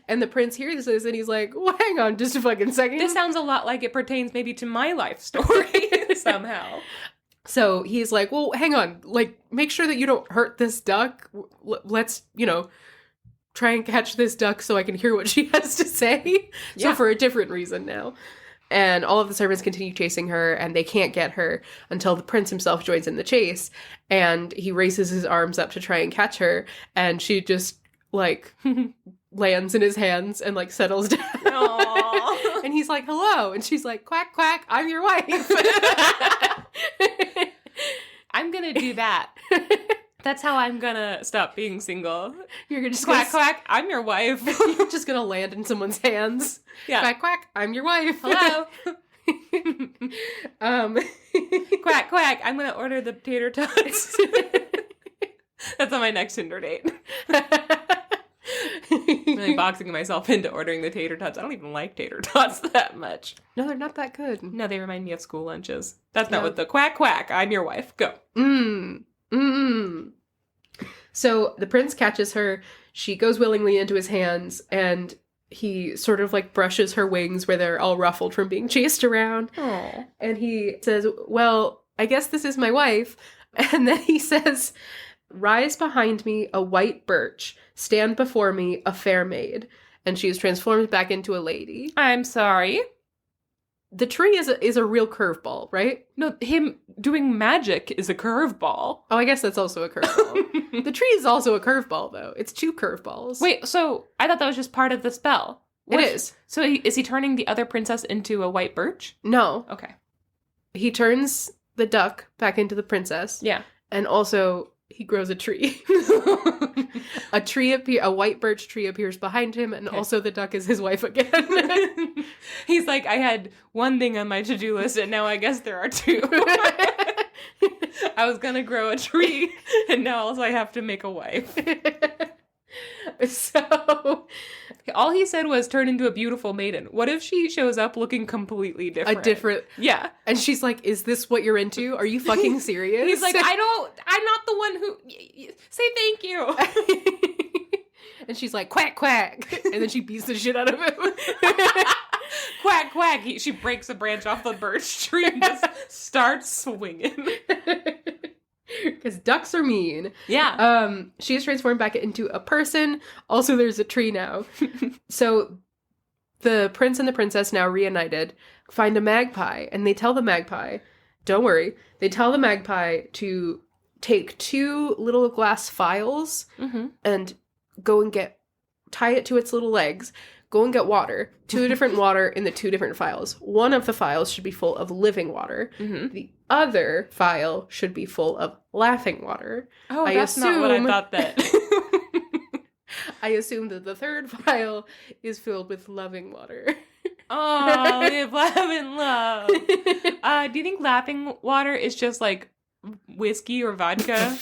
And the prince hears this, and he's like, well, hang on just a fucking second. This sounds a lot like it pertains maybe to my life story somehow. So he's like, well, hang on, make sure that you don't hurt this duck. Let's, try and catch this duck so I can hear what she has to say. Yeah. So for a different reason now. And all of the servants continue chasing her, and they can't get her until the prince himself joins in the chase. And he raises his arms up to try and catch her, and she just, lands in his hands and, settles down. Aww. And he's like, hello. And she's like, quack, quack, I'm your wife. I'm gonna do that. That's how I'm gonna stop being single. You're just Quack, quack, I'm your wife. You're just gonna land in someone's hands. Yeah. Quack, quack, I'm your wife. Hello. um, Quack, quack, I'm gonna order the tater tots. That's on my next Tinder date. I'm really boxing myself into ordering the tater tots. I don't even like tater tots that much. No, they're not that good. No, they remind me of school lunches. That's not what the quack, quack, I'm your wife. Go. So the prince catches her. She goes willingly into his hands, and he sort of like brushes her wings where they're all ruffled from being chased around. Aww. And he says, well, I guess this is my wife. And then he says, rise behind me, a white birch. Stand before me, a fair maid. And she is transformed back into a lady. I'm sorry. The tree is a real curveball, right? No, him doing magic is a curveball. Oh, I guess that's also a curveball. The tree is also a curveball, though. It's two curveballs. Wait, so I thought that was just part of the spell. It is. So is he turning the other princess into a white birch? No. Okay. He turns the duck back into the princess. Yeah. And also, he grows a tree. A white birch tree appears behind him, and also the duck is his wife again. He's like, I had one thing on my to-do list, and now I guess there are two. I was gonna grow a tree, and now also I have to make a wife. So, all he said was turn into a beautiful maiden. What if she shows up looking completely different? Yeah. And she's like, is this what you're into? Are you fucking serious? He's like, I'm not the one who, say thank you. And she's like, quack, quack. And then she beats the shit out of him. Quack, quack. She breaks a branch off the birch tree and just starts swinging. Because ducks are mean. Yeah. She is transformed back into a person. Also, there's a tree now. So the prince and the princess, now reunited, find a magpie, and they tell the magpie, don't worry, they tell the magpie to take 2 little glass phials and go and tie it to its little legs, go and get water, 2 different water in the 2 different phials. One of the phials should be full of living water. The other phial should be full of laughing water. Oh, that's not what I thought that. I assume that the third phial is filled with loving water. Oh, live, laugh, and love. Do you think laughing water is just like whiskey or vodka?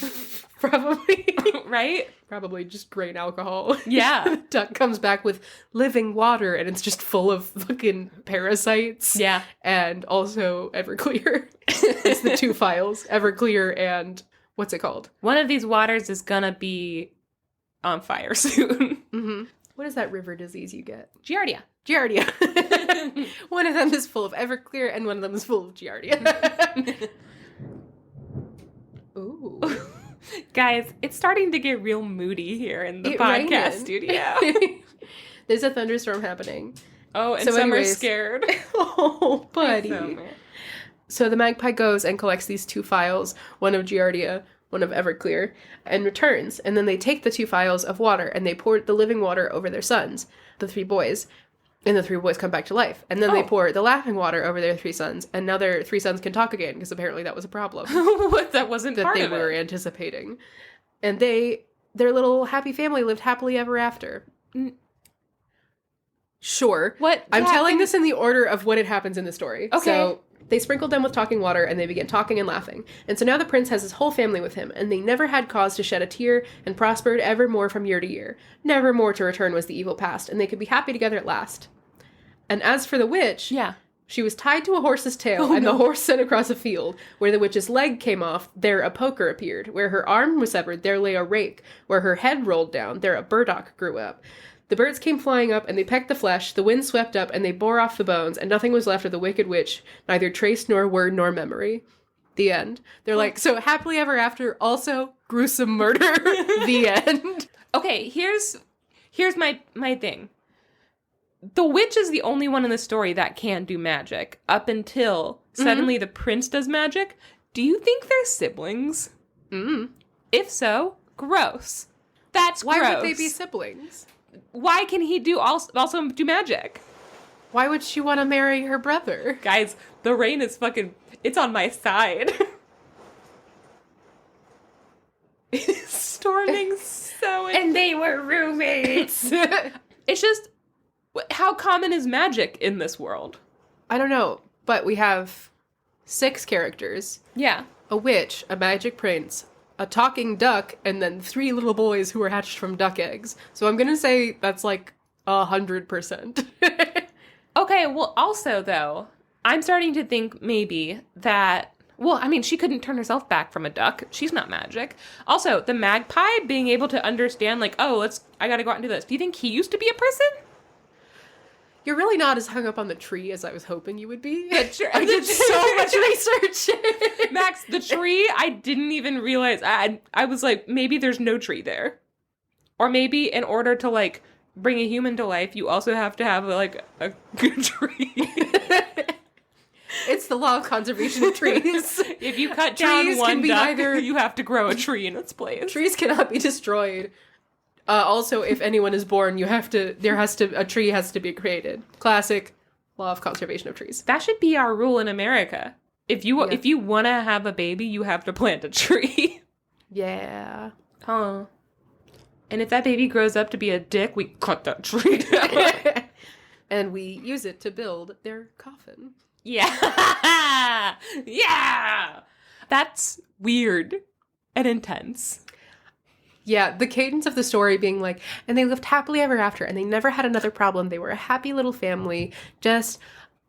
Probably. Right? Probably just grain alcohol. Yeah. The duck comes back with living water, and it's just full of fucking parasites. Yeah. And also Everclear. It's the 2 phials. Everclear and what's it called? One of these waters is gonna be on fire soon. What is that river disease you get? Giardia. Giardia. One of them is full of Everclear, and one of them is full of Giardia. Ooh. Guys, it's starting to get real moody here in the podcast studio. There's a thunderstorm happening. Oh, and some are scared. Oh, buddy. So the magpie goes and collects these 2 phials, one of Giardia, one of Everclear, and returns. And then they take the 2 phials of water and they pour the living water over their sons, the 3 boys. And the 3 boys come back to life. And then they pour the laughing water over their 3 sons. And now their 3 sons can talk again, because apparently that was a problem. What? That wasn't that part they of were it. anticipating. And their little happy family lived happily ever after. Sure. What? I'm telling this in the order of what it happens in the story. Okay. So they sprinkled them with talking water, and they began talking and laughing. And so now the prince has his whole family with him, and they never had cause to shed a tear, and prospered evermore from year to year. Never more to return was the evil past, and they could be happy together at last. And as for the witch, she was tied to a horse's tail, the horse sent across a field. Where the witch's leg came off, there a poker appeared. Where her arm was severed, there lay a rake. Where her head rolled down, there a burdock grew up. The birds came flying up, and they pecked the flesh. The wind swept up, and they bore off the bones, and nothing was left of the wicked witch, neither trace nor word nor memory. The end. They're like, so happily ever after, also gruesome murder. The end. Okay, here's my thing. The witch is the only one in the story that can do magic up until suddenly the prince does magic. Do you think they're siblings? If so, gross. That's gross. Why would they be siblings? Why can he also do magic? Why would she want to marry her brother? Guys, the rain is it's on my side. storming so in. And they were roommates. It's just, how common is magic in this world? I don't know, but we have 6 characters. Yeah. A witch, a magic prince, a talking duck, and then 3 little boys who were hatched from duck eggs. So I'm gonna say that's like 100%. Okay, well, also, though, I'm starting to think maybe that... Well, I mean, she couldn't turn herself back from a duck. She's not magic. Also, the magpie being able to understand, like, oh, I gotta go out and do this. Do you think he used to be a person? You're really not as hung up on the tree as I was hoping you would be. I did so much research. Max, the tree, I didn't even realize. I was like, maybe there's no tree there. Or maybe in order to, like, bring a human to life, you also have to have, like, a good tree. It's the law of conservation of trees. If you cut down Trees one can be duck, either- you have to grow a tree in its place. Trees cannot be destroyed. Also, if anyone is born, a tree has to be created. Classic law of conservation of trees. That should be our rule in America. If you want to have a baby, you have to plant a tree. Yeah. Huh. And if that baby grows up to be a dick, we cut that tree down. And we use it to build their coffin. Yeah. Yeah. That's weird and intense. Yeah, the cadence of the story being like, and they lived happily ever after, and they never had another problem. They were a happy little family, just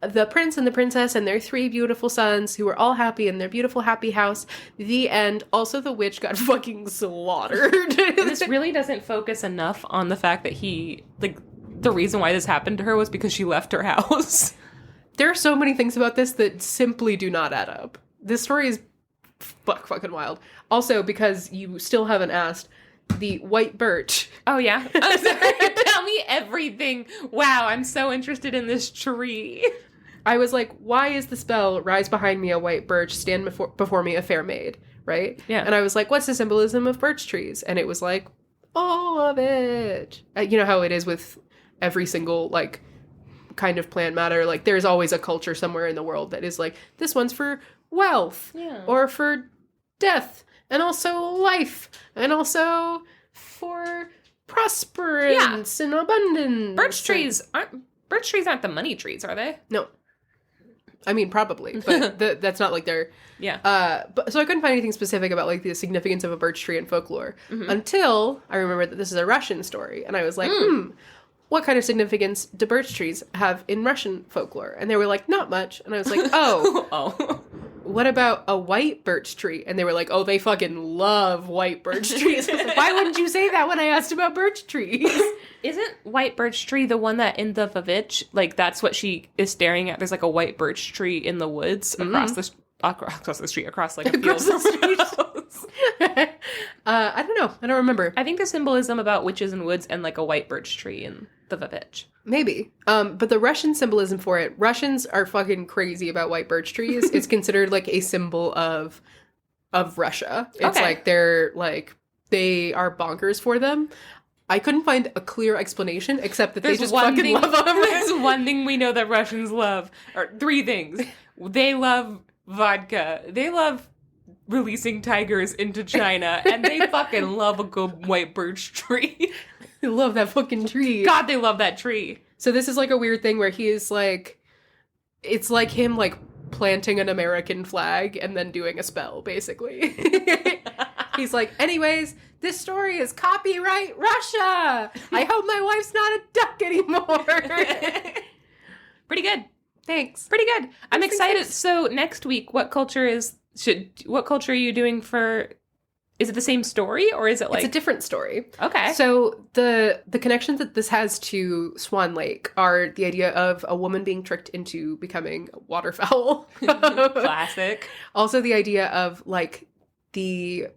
the prince and the princess and their 3 beautiful sons who were all happy in their beautiful happy house. The end. Also, the witch got fucking slaughtered. This really doesn't focus enough on the fact that the reason why this happened to her was because she left her house. There are so many things about this that simply do not add up. This story is fucking wild. Also, because you still haven't asked, the white birch. Oh, yeah? I'm sorry. Tell me everything. Wow, I'm so interested in this tree. I was like, why is the spell, rise behind me a white birch, stand before me a fair maid, right? Yeah. And I was like, what's the symbolism of birch trees? And it was like, all of it. You know how it is with every single, like, kind of plant matter? Like, there's always a culture somewhere in the world that is like, this one's for wealth. Yeah. Or for death. And also life. And also for prosperance and abundance. Birch trees aren't the money trees, are they? No. I mean, probably, but that's not like their... Yeah. So I couldn't find anything specific about, like, the significance of a birch tree in folklore until I remembered that this is a Russian story. And I was like, what kind of significance do birch trees have in Russian folklore? And they were like, not much. And I was like, oh. What about a white birch tree? And they were like, oh, they fucking love white birch trees. I was like, why wouldn't you say that when I asked about birch trees? Isn't white birch tree the one that in the Vavitch, like, that's what she is staring at? There's, like, a white birch tree in the woods across the street, across, like, a field. Across the street. I don't know. I don't remember. I think the symbolism about witches and woods and, like, a white birch tree in the Vavitch. Maybe. But the Russian symbolism for it, Russians are fucking crazy about white birch trees. It's considered, like, a symbol of Russia. It's like they are bonkers for them. I couldn't find a clear explanation except that they just fucking love them. There's one thing we know that Russians love, or 3 things. They love vodka. They love releasing tigers into China, and they fucking love a good white birch tree. They love that fucking tree. God, they love that tree. So this is like a weird thing where he is like, it's like him like planting an American flag and then doing a spell, basically. He's like, anyways, this story is copyright Russia. I hope my wife's not a duck anymore. Pretty good. Thanks. Pretty good. I'm excited. So next week, what culture are you doing for? Is it the same story or is it like... It's a different story. Okay. So the connections that this has to Swan Lake are the idea of a woman being tricked into becoming a waterfowl. Classic. Also the idea of like the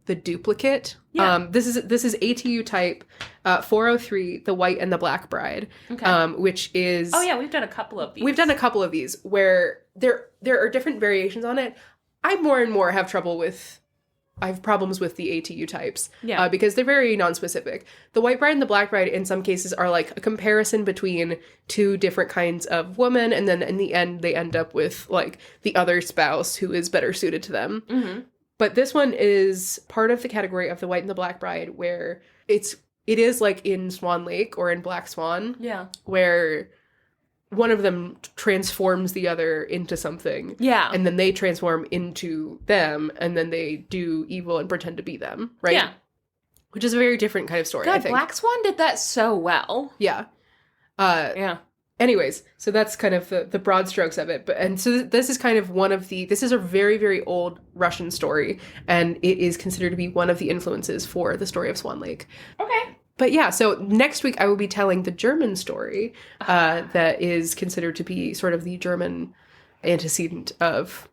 duplicate. Yeah. This is ATU type 403, the White and the Black Bride. Okay. Which is... Oh yeah, we've done a couple of these. We've done a couple of these where there are different variations on it. I more and more have I have problems with the ATU types because they're very non-specific. The White Bride and the Black Bride in some cases are like a comparison between 2 different kinds of woman, and then in the end they end up with like the other spouse who is better suited to them. Mm-hmm. But this one is part of the category of The White and the Black Bride, where it is like in Swan Lake or in Black Swan. Yeah. Where one of them transforms the other into something. Yeah. And then they transform into them, and then they do evil and pretend to be them, right? Yeah. Which is a very different kind of story, God, I think. Black Swan did that so well. Yeah. Yeah. Anyways, so that's kind of the broad strokes of it. And so this is kind of this is a very, very old Russian story, and it is considered to be one of the influences for the story of Swan Lake. Okay. But yeah, so next week I will be telling the German story that is considered to be sort of the German antecedent of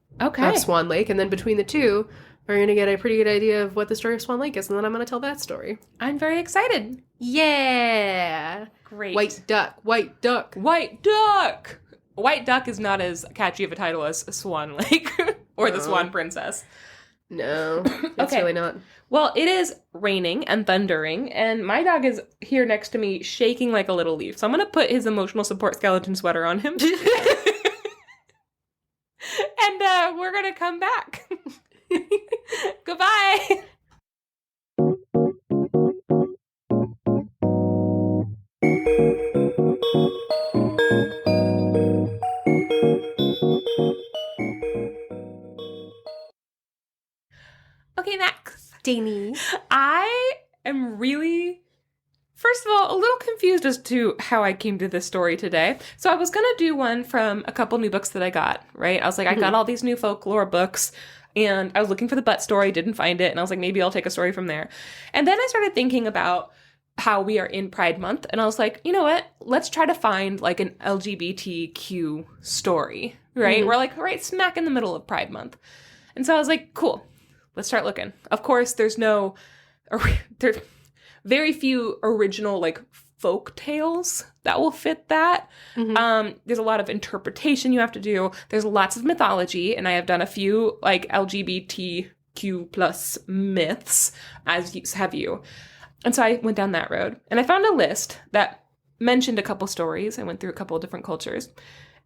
Swan Lake. And then between the two, we're going to get a pretty good idea of what the story of Swan Lake is. And then I'm going to tell that story. I'm very excited. Yeah. Great. White duck. White duck. White duck. White duck is not as catchy of a title as Swan Lake or the Swan Princess. No, it's really not. Well, it is raining and thundering, and my dog is here next to me shaking like a little leaf. So I'm going to put his emotional support skeleton sweater on him. And we're going to come back. Goodbye. Okay, Max. Janey. I am really, first of all, a little confused as to how I came to this story today. So I was going to do one from a couple new books that I got, right? I was like, I got all these new folklore books, and I was looking for the butt story, didn't find it, and I was like, maybe I'll take a story from there. And then I started thinking about how we are in Pride Month, and I was like, you know what? Let's try to find like an LGBTQ story, right? We're like right smack in the middle of Pride Month. And so I was like, cool. Let's start looking. Of course, there's very few original like folk tales that will fit that. There's a lot of interpretation you have to do. There's lots of mythology, and I have done a few like LGBTQ plus myths, as have you. And so I went down that road, and I found a list that mentioned a couple stories. I went through a couple of different cultures,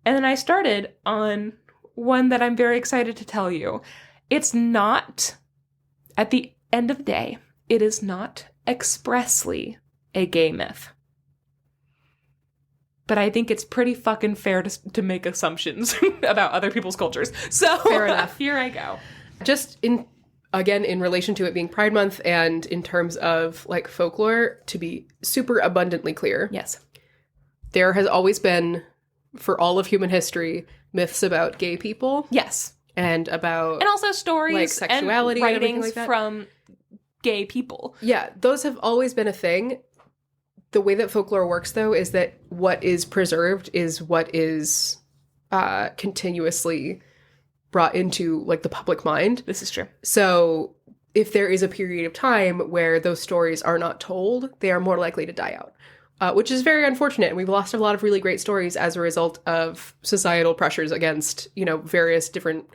and then I started on one that I'm very excited to tell you. It's not, at the end of the day, it is not expressly a gay myth. But I think it's pretty fucking fair to make assumptions about other people's cultures. So fair enough. Here I go. Just in relation to it being Pride Month and in terms of like folklore, to be super abundantly clear. Yes. There has always been, for all of human history, myths about gay people. Yes. And also stories like sexuality and writings like that. From gay people. Yeah, those have always been a thing. The way that folklore works, though, is that what is preserved is what is continuously brought into like the public mind. This is true. So if there is a period of time where those stories are not told, they are more likely to die out. Which is very unfortunate. And we've lost a lot of really great stories as a result of societal pressures against, various different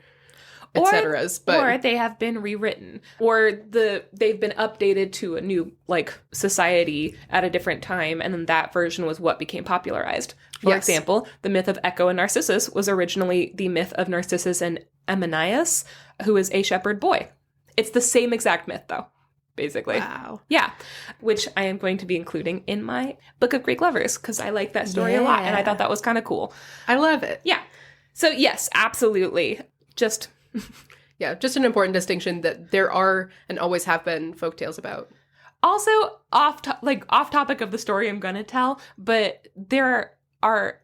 et ceteras. Or they have been rewritten. Or they've been updated to a new, like, society at a different time. And then that version was what became popularized. For example, the myth of Echo and Narcissus was originally the myth of Narcissus and Amanias, who is a shepherd boy. It's the same exact myth, though. Basically. Wow. Yeah. Which I am going to be including in my Book of Greek Lovers because I like that story a lot and I thought that was kind of cool. I love it. Yeah. So yes, absolutely. Just an important distinction that there are and always have been folktales about. Also off topic of the story I'm going to tell, but there are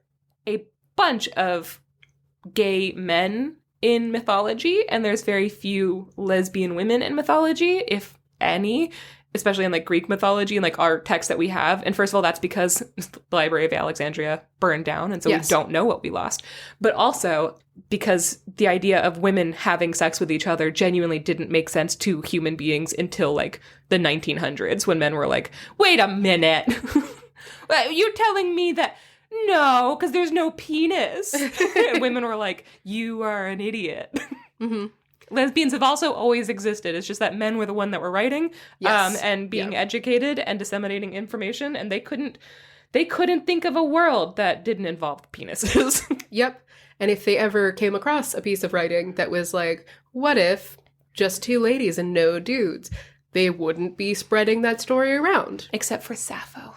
a bunch of gay men in mythology and there's very few lesbian women in mythology, if any, especially in like Greek mythology and like our texts that we have. And first of all, that's because the Library of Alexandria burned down. And so we don't know what we lost. But also because the idea of women having sex with each other genuinely didn't make sense to human beings until like the 1900s when men were like, wait a minute. You're telling me that? No, because there's no penis. And women were like, you are an idiot. Mm-hmm. Lesbians have also always existed. It's just that men were the one that were writing and being educated and disseminating information, and they couldn't think of a world that didn't involve penises. Yep. And if they ever came across a piece of writing that was like, what if just two ladies and no dudes, they wouldn't be spreading that story around. Except for Sappho.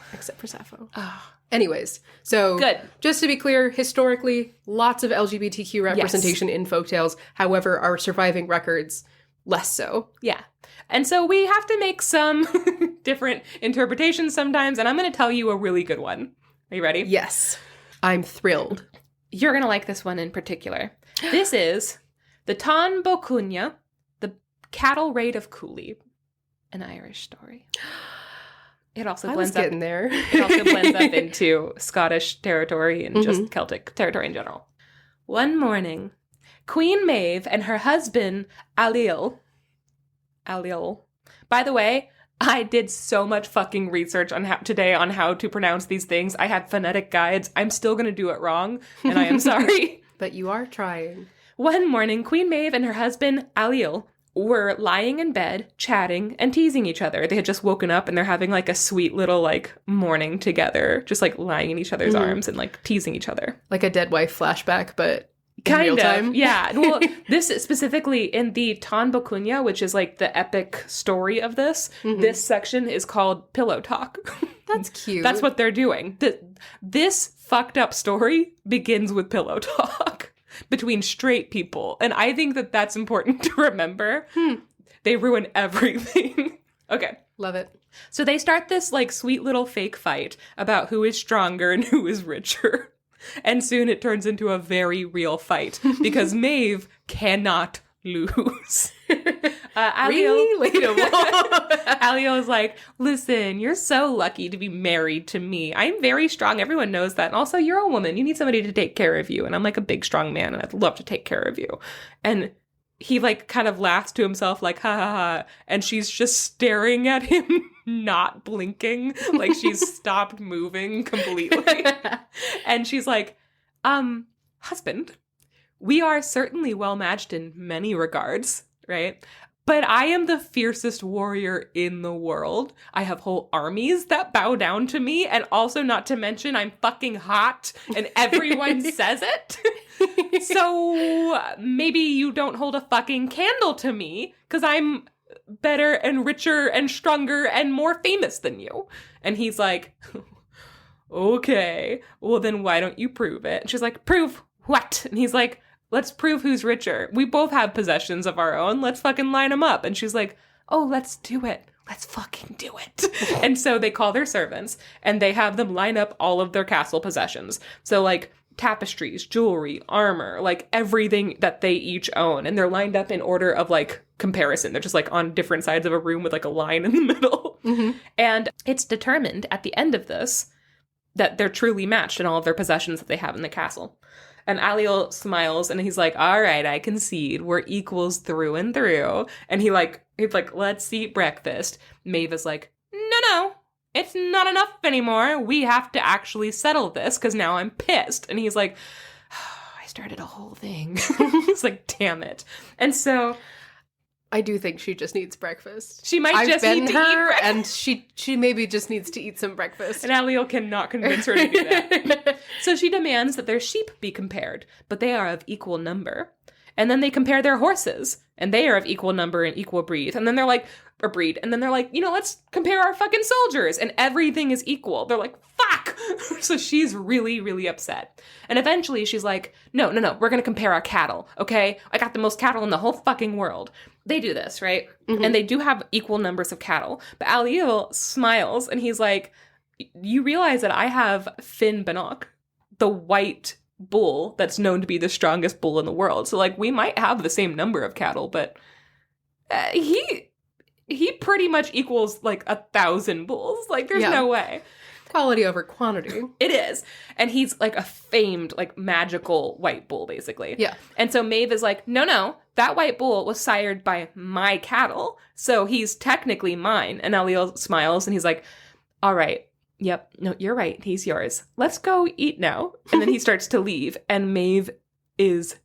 Oh. Anyways, so Good. Just to be clear, historically, lots of LGBTQ representation in folktales. However, our surviving records, less so. Yeah. And so we have to make some different interpretations sometimes, and I'm going to tell you a really good one. Are you ready? Yes. I'm thrilled. You're going to like this one in particular. This is the Tan Bocunya, the cattle raid of Cooley, an Irish story. It also blends up. Getting there. It also blends up into Scottish territory and just Celtic territory in general. One morning, Queen Maeve and her husband Ailill. By the way, I did so much fucking research on how to pronounce these things. I had phonetic guides. I'm still going to do it wrong, and I am sorry. But you are trying. One morning, Queen Maeve and her husband Ailill were lying in bed, chatting, and teasing each other. They had just woken up and they're having like a sweet little like morning together, just like lying in each other's arms and like teasing each other. Like a dead wife flashback, but in real of, time. Yeah. Well, this specifically in the Tan Bocunya, which is like the epic story of this, this section is called Pillow Talk. That's cute. That's what they're doing. This fucked up story begins with pillow talk between straight people. And I think that that's important to remember. They ruin everything. Okay. Love it. So they start this like sweet little fake fight about who is stronger and who is richer. And soon it turns into a very real fight because Maeve cannot lose. Really relatable. Ailill is like, listen, you're so lucky to be married to me. I'm very strong. Everyone knows that. And also, you're a woman. You need somebody to take care of you. And I'm like a big, strong man, and I'd love to take care of you. And he like kind of laughs to himself like, ha ha ha. And she's just staring at him, not blinking. Like she's stopped moving completely. And she's like, husband, we are certainly well matched in many regards, right? But I am the fiercest warrior in the world. I have whole armies that bow down to me. And also, not to mention, I'm fucking hot and everyone says it. So maybe you don't hold a fucking candle to me because I'm better and richer and stronger and more famous than you. And he's like, okay, well then why don't you prove it? And she's like, prove what? And he's like, let's prove who's richer. We both have possessions of our own. Let's fucking line them up. And she's like, oh, let's do it. Let's fucking do it. And so they call their servants and they have them line up all of their castle possessions. So like tapestries, jewelry, armor, like everything that they each own. And they're lined up in order of like comparison. They're just like on different sides of a room with like a line in the middle. And it's determined at the end of this that they're truly matched in all of their possessions that they have in the castle. And Ailill smiles and he's like, all right, I concede. We're equals through and through. And he's like, let's eat breakfast. Maeve is like, no, it's not enough anymore. We have to actually settle this because now I'm pissed. And he's like, oh, I started a whole thing. It's like, damn it. And so I do think she just needs breakfast. She might just need to eat breakfast. And she maybe just needs to eat some breakfast. And Ailill cannot convince her to do that. So she demands that their sheep be compared, but they are of equal number. And then they compare their horses, and they are of equal number and equal breed. And then they're like, let's compare our fucking soldiers. And everything is equal. They're like, fuck! So she's really, really upset. And eventually she's like, no, we're going to compare our cattle, okay? I got the most cattle in the whole fucking world. They do this, right? And they do have equal numbers of cattle. But Ailill smiles, and he's like, you realize that I have Finn Bannock, the white bull that's known to be the strongest bull in the world. So, like, we might have the same number of cattle, but he pretty much equals, like, 1,000 bulls. Like, there's no way. Quality over quantity. It is. And he's, like, a famed, like, magical white bull, basically. Yeah. And so Maeve is like, no, that white bull was sired by my cattle, so he's technically mine. And Ailill smiles, and he's like, all right. Yep. No, you're right. He's yours. Let's go eat now. And then he starts to leave. And Maeve is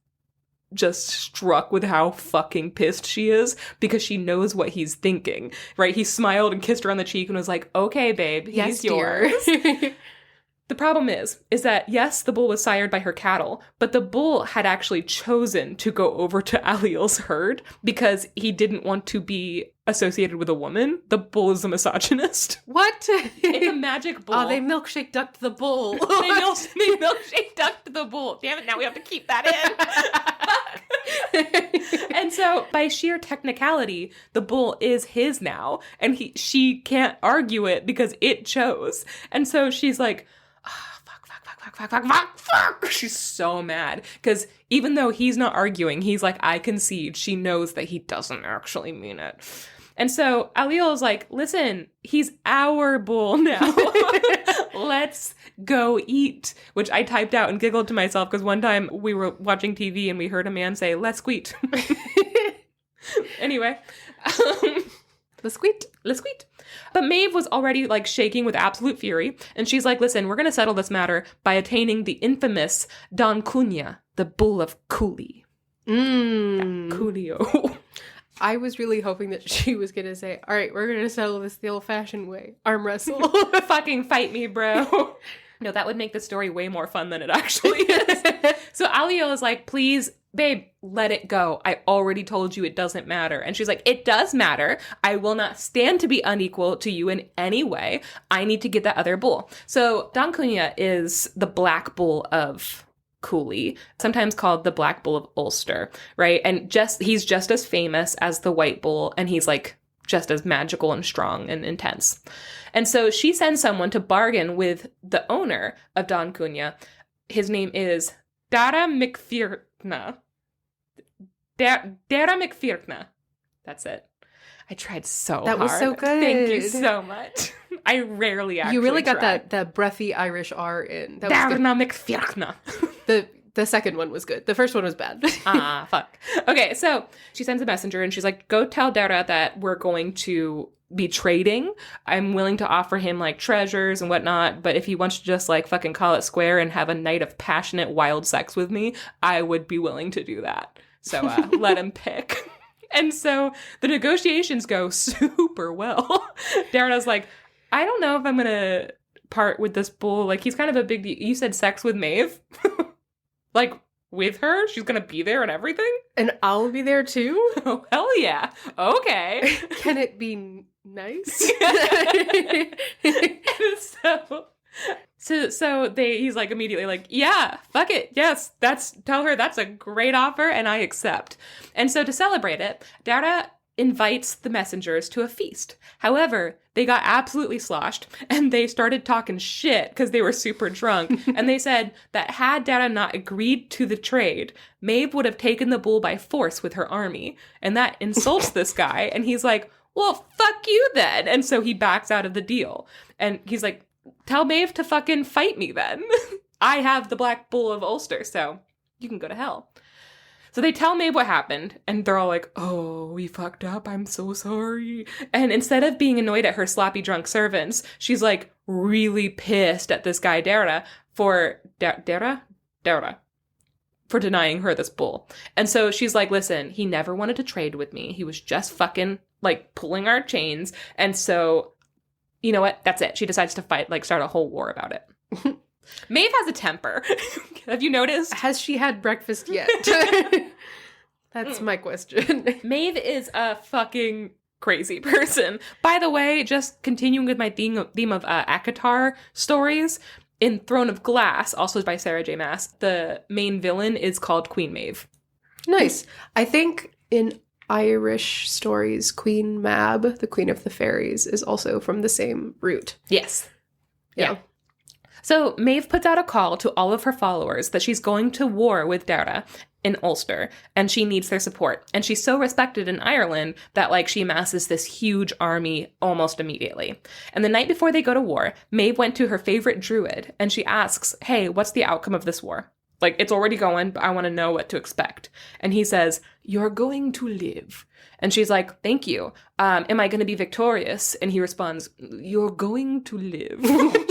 just struck with how fucking pissed she is because she knows what he's thinking, right? He smiled and kissed her on the cheek and was like, okay, babe, he's yours. The The problem is that, yes, the bull was sired by her cattle, but the bull had actually chosen to go over to Aliel's herd because he didn't want to be associated with a woman. The bull is a misogynist. What? It's a magic bull. Oh, they milkshake ducked the bull. they milkshake ducked the bull. Damn it, now we have to keep that in. And so, by sheer technicality, the bull is his now, and she can't argue it because it chose. And so she's like, fuck. She's so mad because even though he's not arguing, he's like, I concede. She knows that he doesn't actually mean it. And so Aliel is like, listen, he's our bull now. Let's go eat. Which I typed out and giggled to myself because one time we were watching TV and we heard a man say, let's squeet. Anyway. Let's squeet. But Maeve was already, like, shaking with absolute fury, and she's like, listen, we're going to settle this matter by attaining the infamous Don Cunha, the bull of Cooley. Coolio. I was really hoping that she was going to say, all right, we're going to settle this the old-fashioned way. Arm wrestle. Fucking fight me, bro. No, that would make the story way more fun than it actually is. So Aliel is like, please, babe, let it go. I already told you it doesn't matter. And she's like, it does matter. I will not stand to be unequal to you in any way. I need to get that other bull. So Don Cunha is the black bull of Cooley, sometimes called the Black Bull of Ulster, right? And he's just as famous as the White Bull, and he's like just as magical and strong and intense. And so she sends someone to bargain with the owner of Don Cunha. His name is Dara McFiertna. Dara McFiertna. That's it. I tried so hard. That was so good. Thank you so much. I rarely actually You really got try. that breathy Irish R in. That Dara was McFiertna. The second one was good. The first one was bad. Fuck. Okay, so she sends a messenger and she's like, go tell Dara that we're going to be trading. I'm willing to offer him like treasures and whatnot, but if he wants to just like fucking call it square and have a night of passionate wild sex with me, I would be willing to do that. So let him pick. And so the negotiations go super well. Dara's like, I don't know if I'm gonna part with this bull. Like, he's kind of a big deal. You said sex with Maeve? Like, with her? She's gonna be there and everything? And I'll be there too? Oh, hell yeah. Okay. Can it be nice? So he's like immediately like, yeah, fuck it. Yes, tell her that's a great offer and I accept. And so to celebrate it, Dara invites the messengers to a feast. However, they got absolutely sloshed and they started talking shit because they were super drunk. And they said that had Dara not agreed to the trade, Maeve would have taken the bull by force with her army. And that insults this guy. And he's like, well, fuck you then. And so he backs out of the deal. And he's like, tell Maeve to fucking fight me then. I have the Black Bull of Ulster, so you can go to hell. So they tell Maeve what happened, and they're all like, oh, we fucked up, I'm so sorry. And instead of being annoyed at her sloppy drunk servants, she's like really pissed at this guy Dara for denying her this bull. And so she's like, listen, he never wanted to trade with me. He was just fucking like pulling our chains. And so, you know what? That's it. She decides to fight, like start a whole war about it. Maeve has a temper. Have you noticed? Has she had breakfast yet? That's my question. Maeve is a fucking crazy person. By the way, just continuing with my theme of ACOTAR stories, in Throne of Glass, also by Sarah J. Maas, the main villain is called Queen Maeve. Nice. I think in Irish stories, Queen Mab, the Queen of the Fairies, is also from the same root. Yes. Yeah. So Maeve puts out a call to all of her followers that she's going to war with Dara in Ulster, and she needs their support. And she's so respected in Ireland that, like, she amasses this huge army almost immediately. And the night before they go to war, Maeve went to her favorite druid, and she asks, hey, what's the outcome of this war? Like, it's already going, but I want to know what to expect. And he says, you're going to live. And she's like, thank you. Am I going to be victorious? And he responds, you're going to live.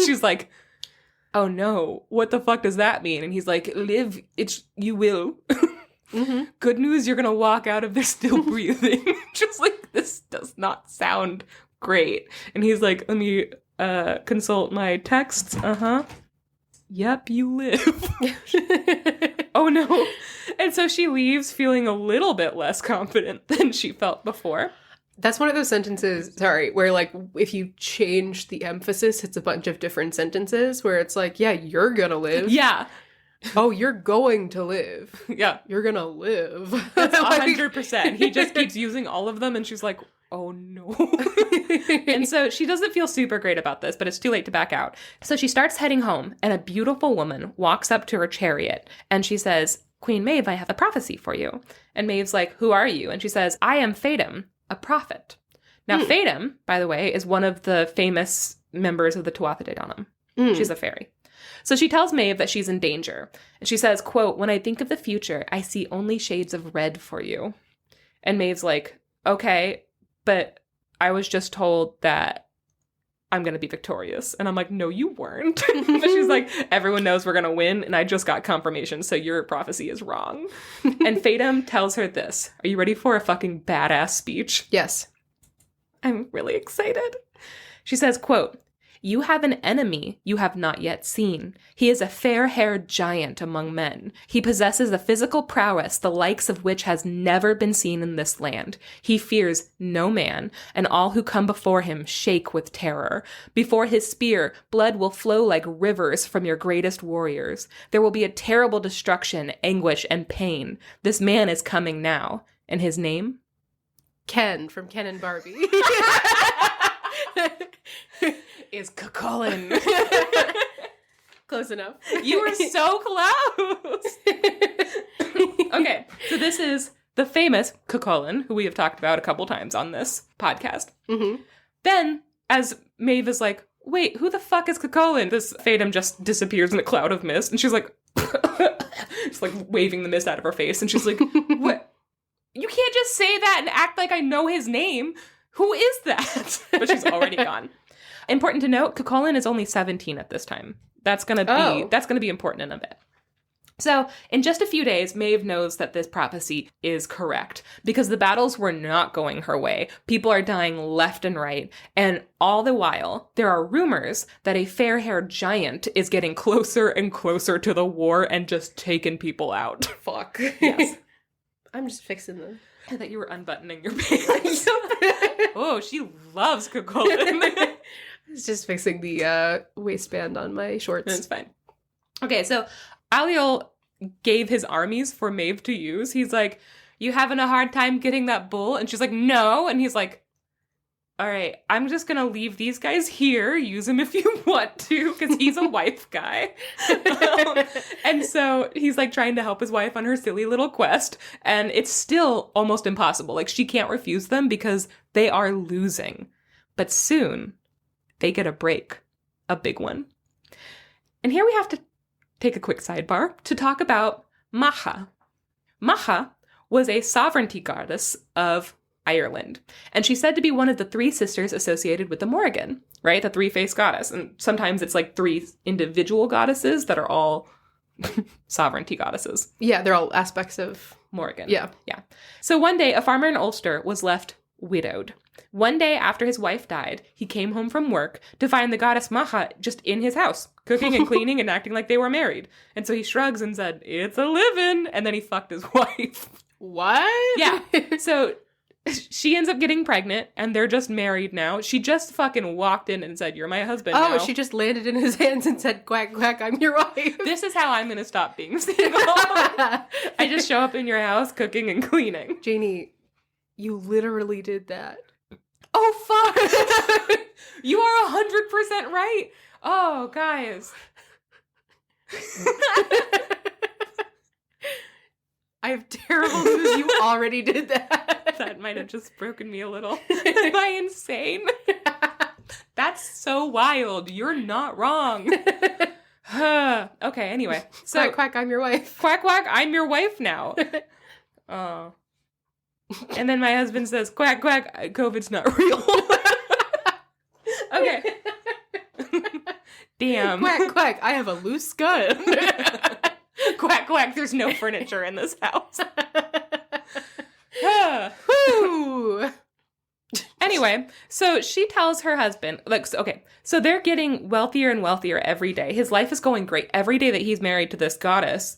She's like, oh no, what the fuck does that mean? And he's like, live, you will. Mm-hmm. Good news, you're gonna walk out of this still breathing. Just like, this does not sound great. And he's like, let me consult my texts. yep, you live. Oh no. And so she leaves feeling a little bit less confident than she felt before. That's one of those sentences, where like if you change the emphasis, it's a bunch of different sentences where it's like, yeah, you're gonna live. Yeah. Oh, you're going to live. Yeah. You're gonna live. That's 100%. He just keeps using all of them and she's like, oh no. And so she doesn't feel super great about this, but it's too late to back out. So she starts heading home and a beautiful woman walks up to her chariot and she says, Queen Maeve, I have a prophecy for you. And Maeve's like, who are you? And she says, I am Fatum, a prophet. Now, Fatum, by the way, is one of the famous members of the Tuatha De Danann. She's a fairy. So she tells Maeve that she's in danger. And she says, quote, when I think of the future, I see only shades of red for you. And Maeve's like, okay, but I was just told that I'm going to be victorious. And I'm like, no, you weren't. But she's like, everyone knows we're going to win. And I just got confirmation. So your prophecy is wrong. And Fatum tells her this. Are you ready for a fucking badass speech? Yes. I'm really excited. She says, quote, you have an enemy you have not yet seen. He is a fair-haired giant among men. He possesses a physical prowess the likes of which has never been seen in this land. He fears no man, and all who come before him shake with terror. Before his spear, blood will flow like rivers from your greatest warriors. There will be a terrible destruction, anguish, and pain. This man is coming now. And his name? Ken from Ken and Barbie. Is Cuchulainn. Close enough. You were so close. Okay, so this is the famous Cuchulainn, who we have talked about a couple times on this podcast. Mm-hmm. Then, as Maeve is like, wait, who the fuck is Cuchulainn? This Fatum just disappears in a cloud of mist, and she's like, just like waving the mist out of her face, and she's like, what? You can't just say that and act like I know his name. Who is that? But she's already gone. Important to note, Cuchulainn is only 17 at this time. That's gonna be important in a bit. So, in just a few days, Maeve knows that this prophecy is correct because the battles were not going her way. People are dying left and right, and all the while, there are rumors that a fair-haired giant is getting closer and closer to the war and just taking people out. Fuck. Yes. I'm just fixing them. I thought you were unbuttoning your pants. Oh, she loves Cuchulainn. I was just fixing the waistband on my shorts. It's fine. Okay, so Aliel gave his armies for Maeve to use. He's like, you having a hard time getting that bull? And she's like, no. And he's like, all right, I'm just going to leave these guys here. Use him if you want to, because he's a wife guy. And so he's like trying to help his wife on her silly little quest. And it's still almost impossible. Like she can't refuse them because they are losing. But soon they get a break, a big one. And here we have to take a quick sidebar to talk about Macha. Macha was a sovereignty goddess of Ireland. And she's said to be one of the three sisters associated with the Morrigan, right? The three-faced goddess. And sometimes it's like three individual goddesses that are all sovereignty goddesses. Yeah, they're all aspects of Morrigan. Yeah. Yeah. So one day, a farmer in Ulster was left widowed. One day after his wife died, he came home from work to find the goddess Macha just in his house, cooking and cleaning and acting like they were married. And so he shrugs and said, it's a living. And then he fucked his wife. What? Yeah. So she ends up getting pregnant, and they're just married now. She just fucking walked in and said, you're my husband now. She just landed in his hands and said, quack, quack, I'm your wife. This is how I'm going to stop being single. I just show up in your house cooking and cleaning. Janey, you literally did that. Oh, fuck. You are 100% right. Oh, guys. I have terrible news. You already did that. That might have just broken me a little. Am I insane? That's so wild. You're not wrong. Okay, anyway. So, quack, quack, I'm your wife. Quack, quack, I'm your wife now. Oh. And then my husband says, quack, quack, COVID's not real. Okay. Damn. Quack, quack, I have a loose gun. Quack, quack, there's no furniture in this house. Whew. Anyway. Anyway, so she tells her husband, like, okay, so they're getting wealthier and wealthier every day. His life is going great. Every day that he's married to this goddess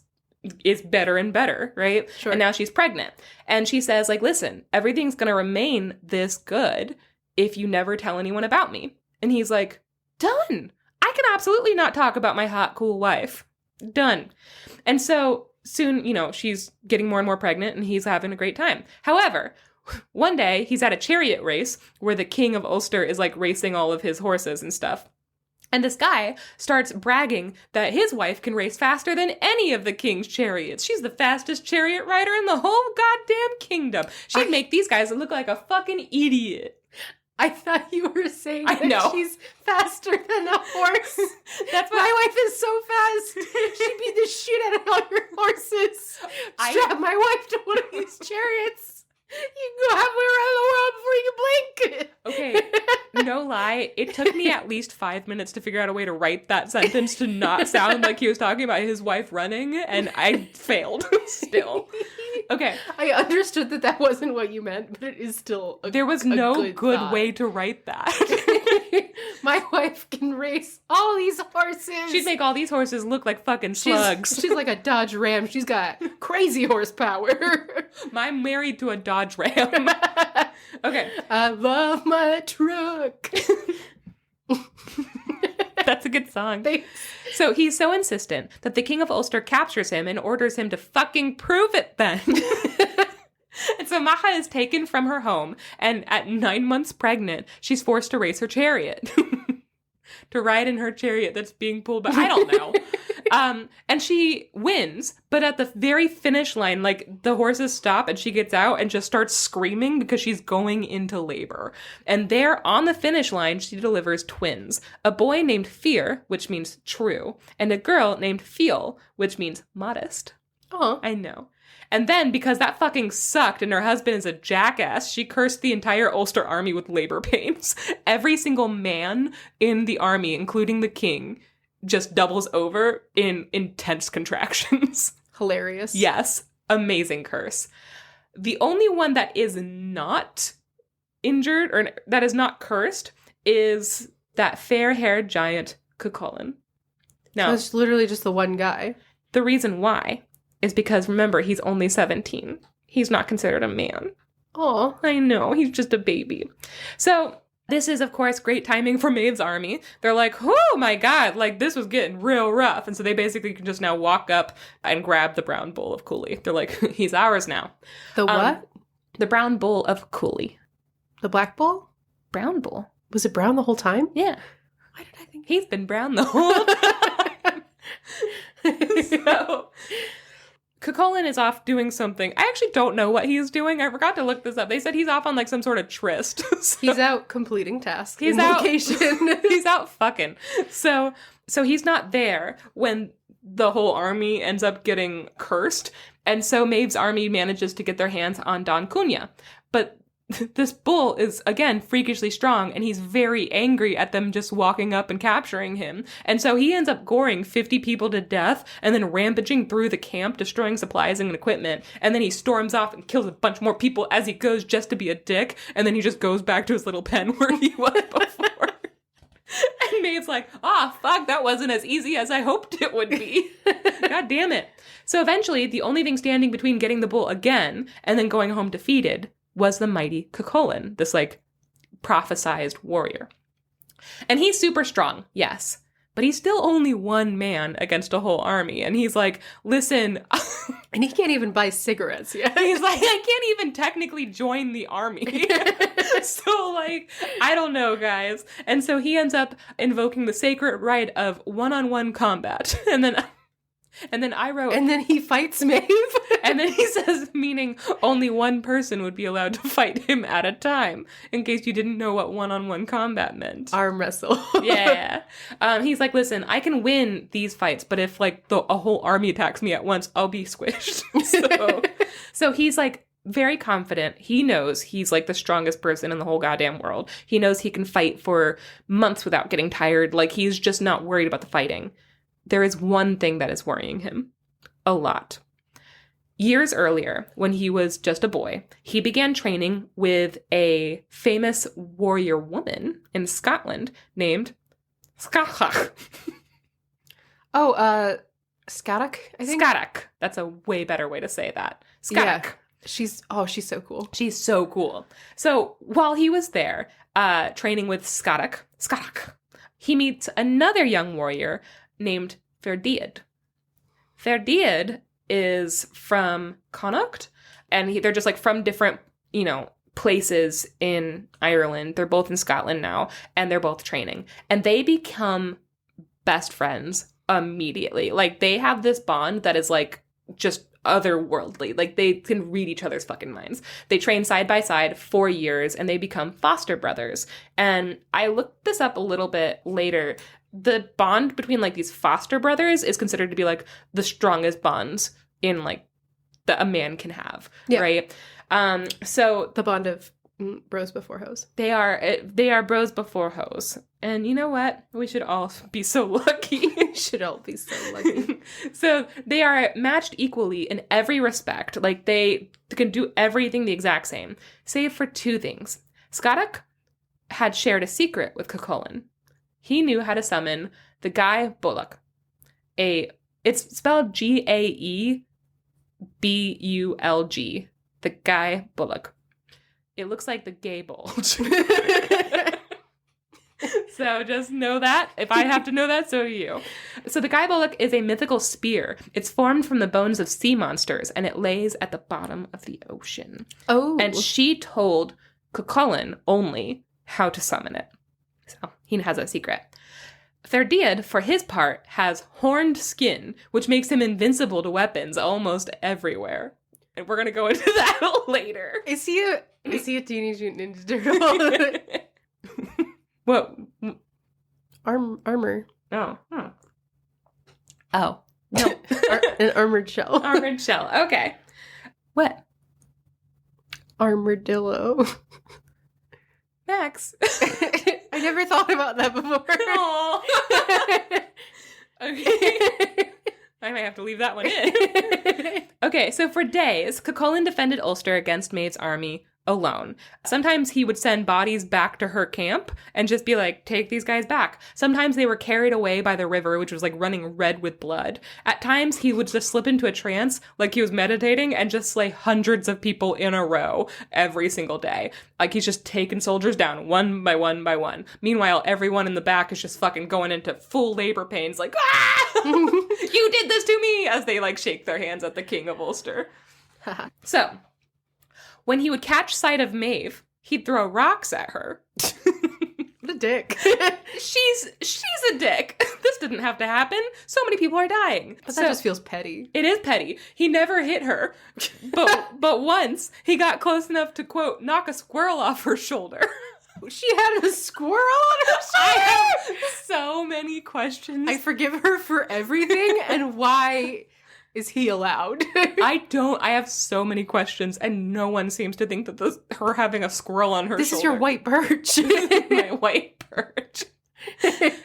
is better and better, right? Sure. And now she's pregnant. And she says, like, listen, everything's going to remain this good if you never tell anyone about me. And he's like, done. I can absolutely not talk about my hot, cool wife. Done. And so soon, you know, she's getting more and more pregnant and he's having a great time. However, one day he's at a chariot race where the king of Ulster is like racing all of his horses and stuff. And this guy starts bragging that his wife can race faster than any of the king's chariots. She's the fastest chariot rider in the whole goddamn kingdom. She'd make these guys look like a fucking idiot. I thought you were saying that she's faster than a horse. That's what my wife is so fast. She'd beat the shit out of all your horses. Strap my wife to one of these chariots. You can go halfway around the world before you blink. Okay, no lie. It took me at least 5 minutes to figure out a way to write that sentence to not sound like he was talking about his wife running, and I failed still. Okay. I understood that wasn't what you meant, but it is still there was no good way to write that. My wife can race all these horses. She'd make all these horses look like fucking slugs. She's like a Dodge Ram. She's got crazy horsepower. I'm married to a Dodge Ram. Okay. I love my truck. That's a good song. Thanks. So he's so insistent that the King of Ulster captures him and orders him to fucking prove it then. And so Macha is taken from her home, and at 9 months pregnant, she's forced to race her chariot. To ride in her chariot that's being pulled by, I don't know. And she wins, but at the very finish line, like, the horses stop and she gets out and just starts screaming because she's going into labor. And there, on the finish line, she delivers twins. A boy named Fear, which means true, and a girl named Feel, which means modest. Oh, I know. And then, because that fucking sucked and her husband is a jackass, she cursed the entire Ulster army with labor pains. Every single man in the army, including the king, just doubles over in intense contractions. Hilarious. Yes. Amazing curse. The only one that is not injured, or that is not cursed, is that fair-haired giant, Cuchulainn. Now, it's literally just the one guy. The reason why is because, remember, he's only 17. He's not considered a man. Oh, I know. He's just a baby. So this is, of course, great timing for Maeve's army. They're like, oh my god, like, this was getting real rough. And so they basically can just now walk up and grab the brown bull of Cooley. They're like, he's ours now. The what? The brown bull of Cooley. The black bull? Brown bull. Was it brown the whole time? Yeah. Why did I think he's been brown the whole time? So Cuchulainn is off doing something. I actually don't know what he's doing. I forgot to look this up. They said he's off on like some sort of tryst. So he's out completing tasks. He's out location. He's out fucking. So he's not there when the whole army ends up getting cursed. And so Maeve's army manages to get their hands on Don Cunha. But this bull is, again, freakishly strong, and he's very angry at them just walking up and capturing him. And so he ends up goring 50 people to death and then rampaging through the camp, destroying supplies and equipment. And then he storms off and kills a bunch more people as he goes just to be a dick. And then he just goes back to his little pen where he was before. And Maeve's like, fuck, that wasn't as easy as I hoped it would be. God damn it. So eventually, the only thing standing between getting the bull again and then going home defeated was the mighty Cuchulainn, this, like, prophesized warrior. And he's super strong, yes, but he's still only one man against a whole army. And he's like, listen. And he can't even buy cigarettes yet. He's like, I can't even technically join the army. So, like, I don't know, guys. And so he ends up invoking the sacred right of one-on-one combat. And then I wrote... And then he fights Maeve. And then he says, meaning only one person would be allowed to fight him at a time, in case you didn't know what one-on-one combat meant. Arm wrestle. Yeah. He's like, listen, I can win these fights, but if, like, a whole army attacks me at once, I'll be squished. So he's, like, very confident. He knows he's, like, the strongest person in the whole goddamn world. He knows he can fight for months without getting tired. Like, he's just not worried about the fighting. There is one thing that is worrying him a lot. Years earlier, when he was just a boy, he began training with a famous warrior woman in Scotland named Scatach. Oh, Scatic, I think? Scatach. That's a way better way to say that. Scatach. Yeah. She's so cool. She's so cool. So while he was there, training with Scatach, he meets another young warrior named Ferdiad. Ferdiad is from Connacht, and they're just like from different, places in Ireland. They're both in Scotland now, and they're both training. And they become best friends immediately. Like, they have this bond that is like just otherworldly. Like, they can read each other's fucking minds. They train side by side for years, and they become foster brothers. And I looked this up a little bit later. The bond between like these foster brothers is considered to be like the strongest bonds in like that a man can have, right? So the bond of bros before hoes. They are bros before hoes. And you know what? We should all be so lucky. Should all be so lucky. So they are matched equally in every respect. Like, they can do everything the exact same, save for two things. Scatach had shared a secret with Cuchulainn. He knew how to summon the Gae Bullock. It's spelled Gaebulg. The Gae Bullock. It looks like the gay bulge. So just know that. If I have to know that, so do you. So the Gae Bullock is a mythical spear. It's formed from the bones of sea monsters, and it lays at the bottom of the ocean. Oh. And she told Cuchulainn only how to summon it. So he has a secret. Ferdiad, for his part, has horned skin, which makes him invincible to weapons almost everywhere. And we're going to go into that later. Is he a Teenage Mutant Ninja Turtle? What? Armor. Oh. Huh. Oh. No. An armored shell. Armored shell. Okay. What? Armadillo. Max. I never thought about that before. Okay. I might have to leave that one in. Okay, so for days, Cuchulainn defended Ulster against Maeve's army alone. Sometimes he would send bodies back to her camp and just be like, take these guys back. Sometimes they were carried away by the river, which was like running red with blood. At times, he would just slip into a trance, like he was meditating, and just slay hundreds of people in a row every single day. Like, he's just taking soldiers down one by one by one. Meanwhile, everyone in the back is just fucking going into full labor pains, like, ah! You did this to me! As they like shake their hands at the king of Ulster. So, when he would catch sight of Maeve, he'd throw rocks at her. What a dick. She's a dick. This didn't have to happen. So many people are dying. But that just feels petty. It is petty. He never hit her. But once, he got close enough to, quote, knock a squirrel off her shoulder. She had a squirrel on her shoulder? I have so many questions. I forgive her for everything, and why is he allowed? I have so many questions, and no one seems to think that her having a squirrel on her shoulder. This is your white birch. My white birch.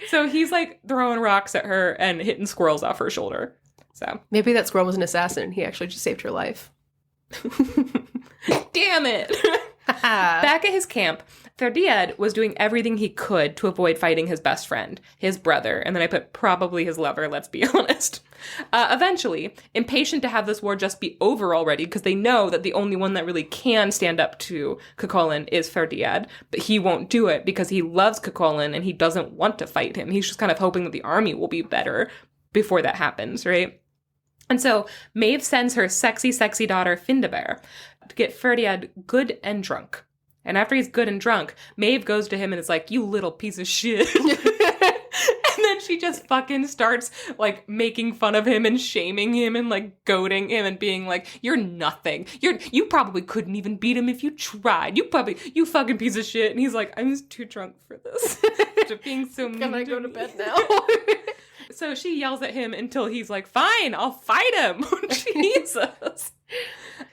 So he's like throwing rocks at her and hitting squirrels off her shoulder. So maybe that squirrel was an assassin and he actually just saved her life. Damn it. Back at his camp, Ferdiad was doing everything he could to avoid fighting his best friend, his brother, and then I put probably his lover, let's be honest. Eventually, impatient to have this war just be over already, because they know that the only one that really can stand up to Cuchulainn is Ferdiad, but he won't do it because he loves Cuchulainn and he doesn't want to fight him. He's just kind of hoping that the army will be better before that happens, right? And so Maeve sends her sexy, sexy daughter, Findabair, to get Ferdiad good and drunk. And after he's good and drunk, Maeve goes to him and is like, you little piece of shit. And then she just fucking starts, like, making fun of him and shaming him and, like, goading him and being like, you're nothing. You probably couldn't even beat him if you tried. You fucking piece of shit. And he's like, I'm just too drunk for this. Just being so mean. Can I go to bed now? So she yells at him until he's like, fine, I'll fight him. Jesus.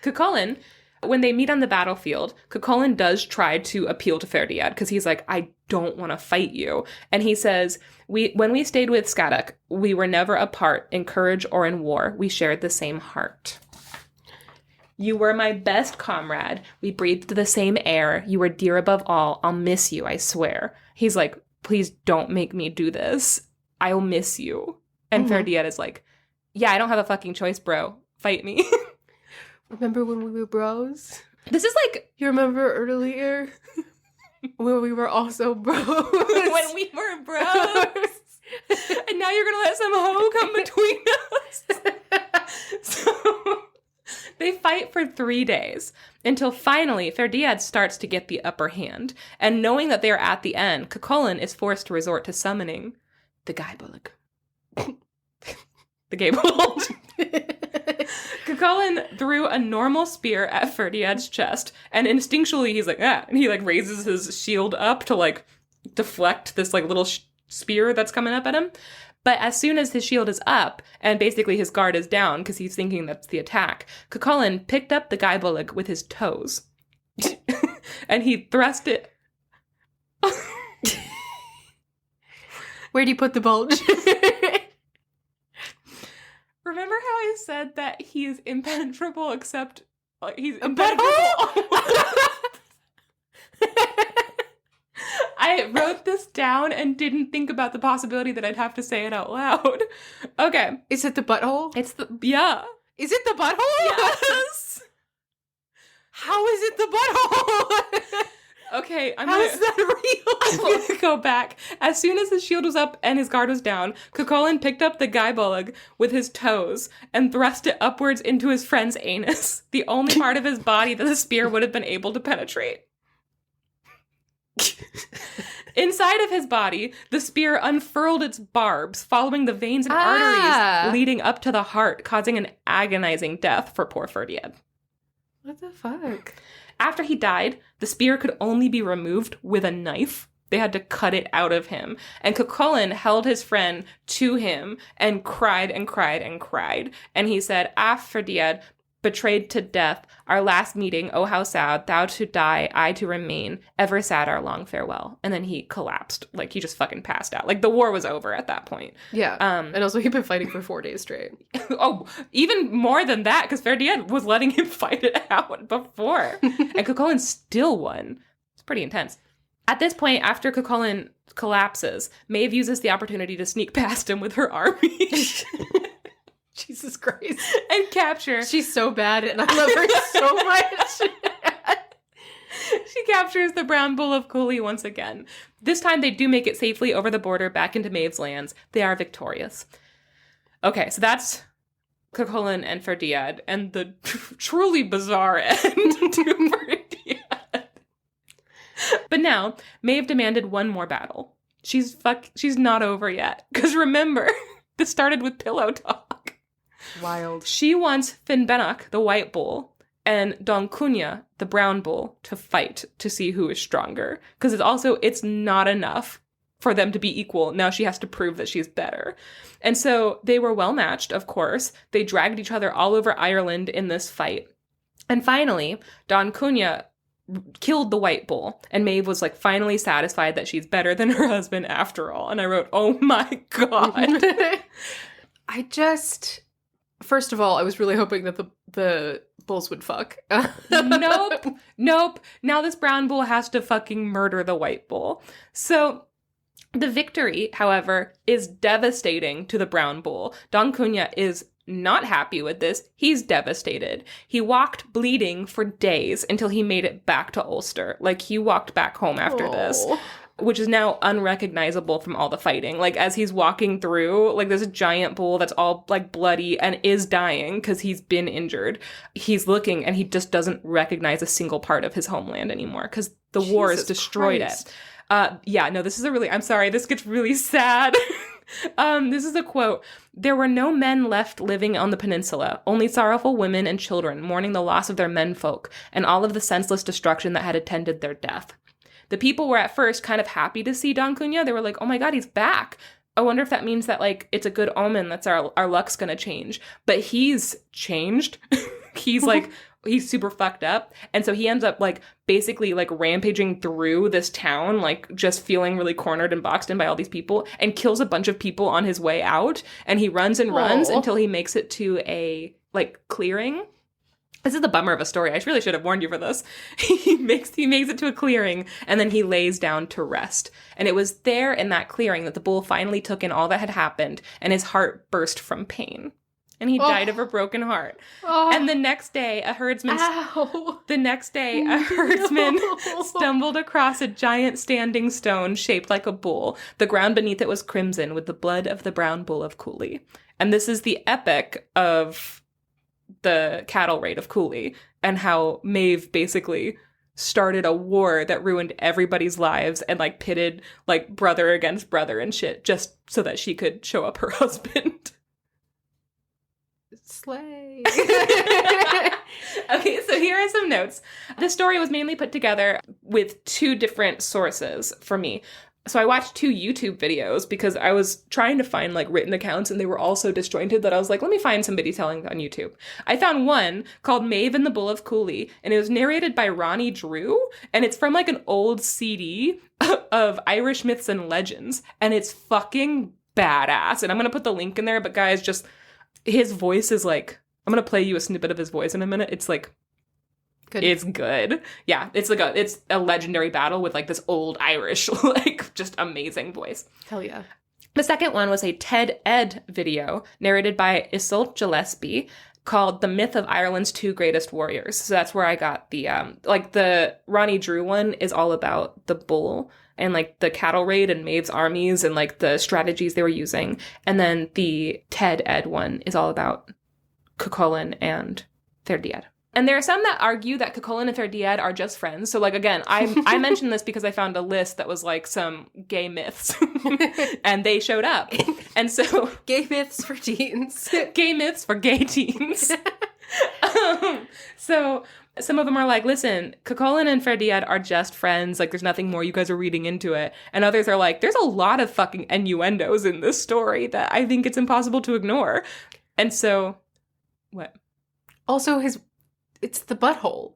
Cuchulainn, when they meet on the battlefield, Cuchulainn does try to appeal to Ferdiad because he's like, I don't want to fight you. And he says, when we stayed with Scatach, we were never apart in courage or in war. We shared the same heart. You were my best comrade. We breathed the same air. You were dear above all. I'll miss you, I swear. He's like, please don't make me do this. I'll miss you. And Ferdiad is like, yeah, I don't have a fucking choice, bro. Fight me. Remember when we were bros? This is like... You remember earlier when we were also bros? When we were bros. And now you're going to let some hoe come between us. So they fight for 3 days until finally Ferdiad starts to get the upper hand. And knowing that they are at the end, Cuchulainn is forced to resort to summoning the Gaebolg. The Gaebolg. Cuchulainn threw a normal spear at Ferdiad's chest, and instinctually he's like, ah, and he like raises his shield up to like deflect this like little spear that's coming up at him. But as soon as his shield is up, and basically his guard is down because he's thinking that's the attack, Cuchulainn picked up the Gaebolg with his toes. And he thrust it... Where'd he put the bulge? Remember how I said that he is impenetrable except... he's impenetrable? I wrote this down and didn't think about the possibility that I'd have to say it out loud. Okay. Is it the butthole? It's the... Yeah. Is it the butthole? Yes. How is it the butthole? Okay, How is that real? I'm gonna go back. As soon as his shield was up and his guard was down, Cuchulainn picked up the Gaebolg with his toes and thrust it upwards into his friend's anus, the only part of his body that the spear would have been able to penetrate. Inside of his body, the spear unfurled its barbs, following the veins and arteries leading up to the heart, causing an agonizing death for poor Ferdiad. What the fuck? After he died, the spear could only be removed with a knife. They had to cut it out of him. And Cuchulainn held his friend to him and cried and cried and cried. And he said, Ah, Ferdiad, betrayed to death, our last meeting, oh how sad, thou to die, I to remain, ever sad our long farewell. And then he collapsed. Like, he just fucking passed out. Like, the war was over at that point. Yeah. And also, he'd been fighting for 4 days straight. Oh, even more than that, because Ferdiad was letting him fight it out before. And Cuchulainn still won. It's pretty intense. At this point, after Cuchulainn collapses, Maeve uses the opportunity to sneak past him with her army. Jesus Christ. And capture. She's so bad and I love her so much. She captures the brown bull of Cooley once again. This time they do make it safely over the border back into Maeve's lands. They are victorious. Okay, so that's Cuchulainn and Ferdiad and the truly bizarre end to Ferdiad. But now, Maeve demanded one more battle. She's not over yet. Because remember, this started with pillow talk. Wild. She wants Finnbennach, the white bull, and Don Cunha, the brown bull, to fight to see who is stronger. Because it's not enough for them to be equal. Now she has to prove that she's better. And so they were well matched, of course. They dragged each other all over Ireland in this fight. And finally, Don Cunha killed the white bull. And Maeve was like finally satisfied that she's better than her husband after all. And I wrote, oh my God. First of all, I was really hoping that the bulls would fuck. Nope. Now this brown bull has to fucking murder the white bull. So the victory, however, is devastating to the brown bull. Don Cunha is not happy with this. He's devastated. He walked bleeding for days until he made it back to Ulster. Like, he walked back home after this, which is now unrecognizable from all the fighting. Like, as he's walking through, like, there's a giant bull that's all, like, bloody and is dying because he's been injured. He's looking and he just doesn't recognize a single part of his homeland anymore because the war has destroyed it. This is I'm sorry, this gets really sad. This is a quote. There were no men left living on the peninsula, only sorrowful women and children mourning the loss of their menfolk and all of the senseless destruction that had attended their death. The people were at first kind of happy to see Don Cunha. They were like, oh my God, he's back. I wonder if that means that, like, it's a good omen, that's our luck's gonna change. But he's changed. He's like, he's super fucked up. And so he ends up, like, basically, like, rampaging through this town, like, just feeling really cornered and boxed in by all these people, and kills a bunch of people on his way out. And he runs and runs until he makes it to a, like, clearing. This is the bummer of a story. I really should have warned you for this. He makes it to a clearing, and then he lays down to rest. And it was there in that clearing that the bull finally took in all that had happened, and his heart burst from pain. And he died of a broken heart. Oh. And the next day, a herdsman stumbled across a giant standing stone shaped like a bull. The ground beneath it was crimson with the blood of the brown bull of Cooley. And this is the epic of the cattle raid of Cooley, and how Maeve basically started a war that ruined everybody's lives and like pitted like brother against brother and shit just so that she could show up her husband. Slay. Okay, so here are some notes. This story was mainly put together with 2 different sources for me. So I watched 2 YouTube videos because I was trying to find like written accounts, and they were all so disjointed that I was like, let me find somebody telling on YouTube. I found one called Maeve and the Bull of Cooley, and it was narrated by Ronnie Drew, and it's from like an old CD of Irish myths and legends, and it's fucking badass. And I'm going to put the link in there, but guys, just his voice is like, I'm going to play you a snippet of his voice in a minute. It's like, good. It's good. Yeah, it's a legendary battle with like this old Irish, like just amazing voice. Hell yeah. The second one was a TED Ed video narrated by Iseult Gillespie called The Myth of Ireland's 2 Greatest Warriors. So that's where I got the, like the Ronnie Drew one is all about the bull and like the cattle raid and Maeve's armies and like the strategies they were using. And then the TED Ed one is all about Cuchulainn and Ferdiad. And there are some that argue that Cuchulainn and Ferdiad are just friends. So, like, again, I mentioned this because I found a list that was, like, some gay myths. And they showed up. And so... Gay myths for teens. Gay myths for gay teens. So, some of them are like, listen, Cuchulainn and Ferdiad are just friends. Like, there's nothing more. You guys are reading into it. And others are like, there's a lot of fucking innuendos in this story that I think it's impossible to ignore. And so... What? Also, it's the butthole.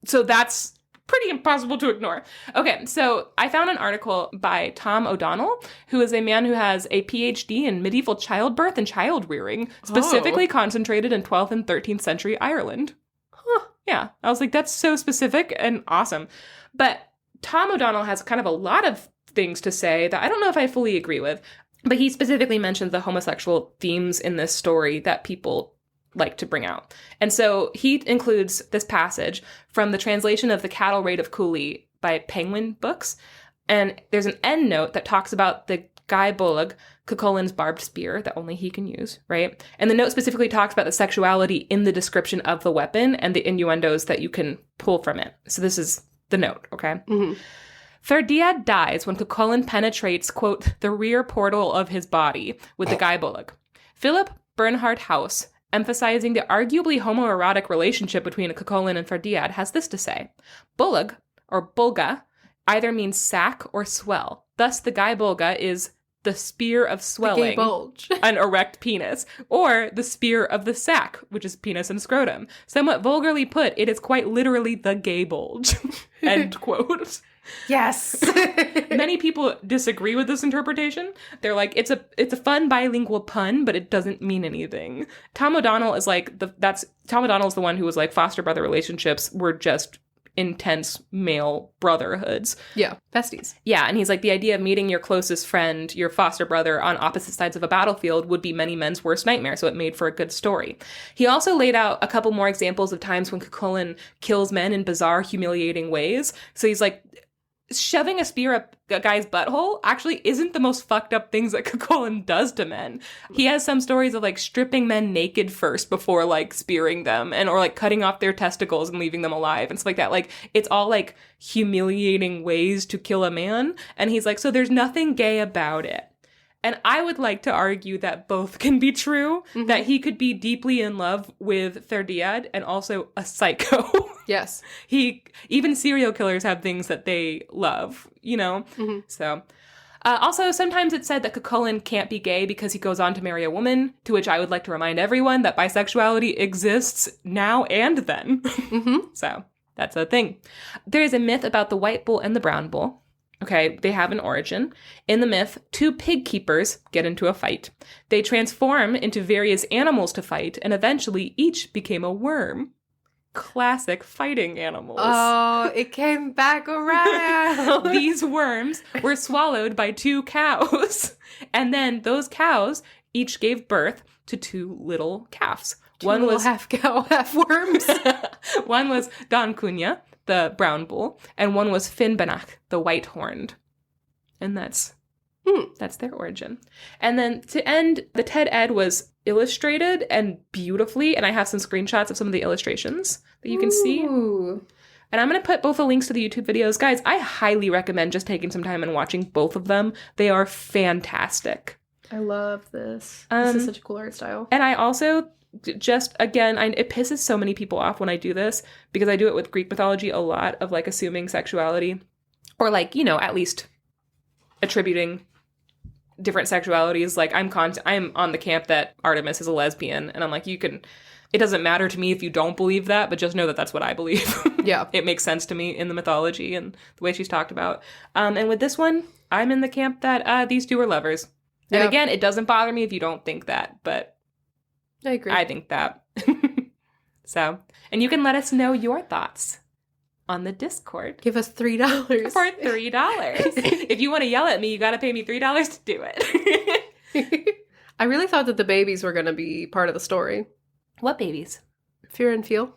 So that's pretty impossible to ignore. Okay, so I found an article by Tom O'Donnell, who is a man who has a PhD in medieval childbirth and child rearing, specifically concentrated in 12th and 13th century Ireland. Huh. Yeah, I was like, that's so specific and awesome. But Tom O'Donnell has kind of a lot of things to say that I don't know if I fully agree with, but he specifically mentions the homosexual themes in this story that people like to bring out. And so he includes this passage from the translation of The Cattle Raid of Cooley by Penguin Books. And there's an end note that talks about the Guy Bolg, Cuchulainn's barbed spear that only he can use, right? And the note specifically talks about the sexuality in the description of the weapon and the innuendos that you can pull from it. So this is the note, okay? Mm-hmm. Ferdiad dies when Cuchulainn penetrates, quote, the rear portal of his body with the Guy Bolg. Philip Bernhard House, emphasizing the arguably homoerotic relationship between Cuchulainn and Ferdiad, has this to say. Bolg, or Bolga, either means sack or swell. Thus, the Guy Bolga is the spear of swelling, the gay bulge. An erect penis, or the spear of the sack, which is penis and scrotum. Somewhat vulgarly put, it is quite literally the gay bulge. End quote. Yes. Many people disagree with this interpretation. They're like, it's a fun bilingual pun, but it doesn't mean anything. Tom O'Donnell is like, Tom O'Donnell's the one who was like, foster brother relationships were just intense male brotherhoods. Yeah, besties. Yeah, and he's like, the idea of meeting your closest friend, your foster brother, on opposite sides of a battlefield would be many men's worst nightmare, so it made for a good story. He also laid out a couple more examples of times when Cuchulainn kills men in bizarre, humiliating ways. So he's like, shoving a spear up a guy's butthole actually isn't the most fucked up things that Cuchulainn does to men. He has some stories of like stripping men naked first before like spearing them, and or like cutting off their testicles and leaving them alive and stuff like that. Like, it's all like humiliating ways to kill a man. And he's like, so there's nothing gay about it. And I would like to argue that both can be true, mm-hmm. that he could be deeply in love with Ferdiad and also a psycho. Yes. Even serial killers have things that they love, you know? Mm-hmm. So, also, sometimes it's said that Cuchulainn can't be gay because he goes on to marry a woman, to which I would like to remind everyone that bisexuality exists now and then. Mm-hmm. So, that's a thing. There is a myth about the white bull and the brown bull. Okay, they have an origin. In the myth, 2 pig keepers get into a fight. They transform into various animals to fight, and eventually each became a worm. classic fighting animals. Oh, it came back around. These worms were swallowed by 2 cows. And then those cows each gave birth to 2 little calves. One was half cow, half worms. One was Don Cunha, the brown bull, and one was Finnbanach, the white-horned. And that's their origin. And then to end, the Ted Ed was illustrated and beautifully, and I have some screenshots of some of the illustrations that you can see. And I'm going to put both the links to the YouTube videos. Guys, I highly recommend just taking some time and watching both of them. They are fantastic. I love this. This is such a cool art style. And I also just, again, it pisses so many people off when I do this because I do it with Greek mythology a lot of like assuming sexuality or like, you know, at least attributing different sexualities. Like I'm on the camp that Artemis is a lesbian, and I'm like, it doesn't matter to me if you don't believe that, but just know that that's what I believe. Yeah. It makes sense to me in the mythology and the way she's talked about. And with this one, I'm in the camp that these 2 are lovers. And again, it doesn't bother me if you don't think that, but I agree. I think that. So, and you can let us know your thoughts on the Discord. Give us $3. For $3. If you want to yell at me, you got to pay me $3 to do it. I really thought that the babies were going to be part of the story. What babies? Fear and Feel.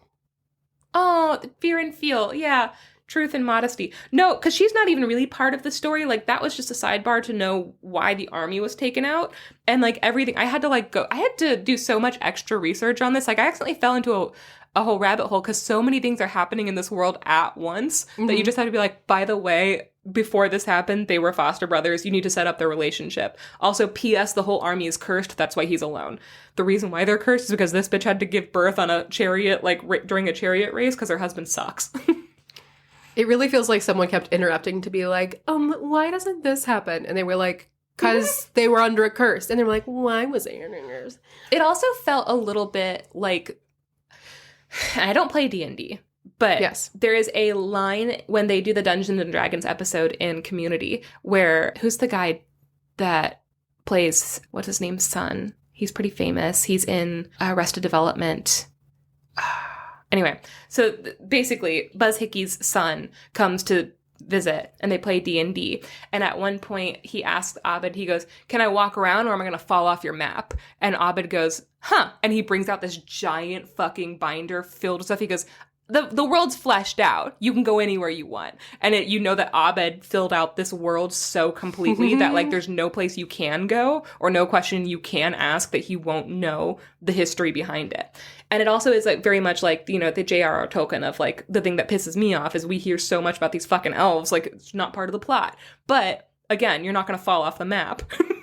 Oh, Fear and Feel. Yeah. Truth and Modesty. No, because she's not even really part of the story. Like, that was just a sidebar to know why the army was taken out. And, like, everything. I had to do so much extra research on this. Like, I accidentally fell into a whole rabbit hole because so many things are happening in this world at once that you just have to be like, by the way, before this happened, they were foster brothers. You need to set up their relationship. Also, P.S. the whole army is cursed. That's why he's alone. The reason why they're cursed is because this bitch had to give birth on a chariot, like, during a chariot race because her husband sucks. It really feels like someone kept interrupting to be like, why doesn't this happen? And they were like, because they were under a curse. And they were like, why was they under a curse? It also felt a little bit like, I don't play D&D, but yes, there is a line when they do the Dungeons and Dragons episode in Community where, who's the guy that plays, what's his name, son? He's pretty famous. He's in Arrested Development. Anyway, so basically, Buzz Hickey's son comes to visit, and they play D&D. And at one point, he asks Abed, he goes, can I walk around or am I going to fall off your map? And Abed goes, huh. And he brings out this giant fucking binder filled with stuff. He goes, the world's fleshed out. You can go anywhere you want. And you know that Abed filled out this world so completely that, like, there's no place you can go or no question you can ask that he won't know the history behind it. And it also is, like, very much like, you know, the J.R.R. Tolkien of, like, the thing that pisses me off is we hear so much about these fucking elves, like, it's not part of the plot. But, again, you're not going to fall off the map.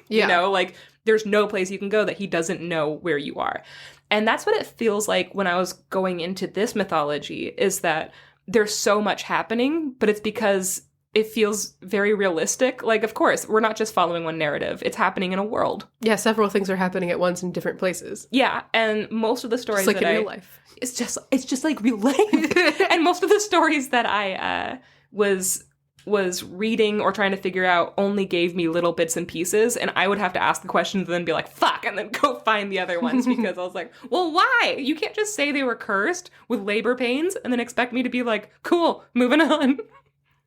Yeah. You know, like, there's no place you can go that he doesn't know where you are. And that's what it feels like when I was going into this mythology, is that there's so much happening, but it's because it feels very realistic. Like, of course, we're not just following one narrative. It's happening in a world. Yeah, several things are happening at once in different places. Yeah, and most of the stories just like in real life. It's just like real life. And most of the stories that I was reading or trying to figure out only gave me little bits and pieces, and I would have to ask the questions and then be like, fuck, and then go find the other ones because I was like, well, why? You can't just say they were cursed with labor pains and then expect me to be like, cool, moving on.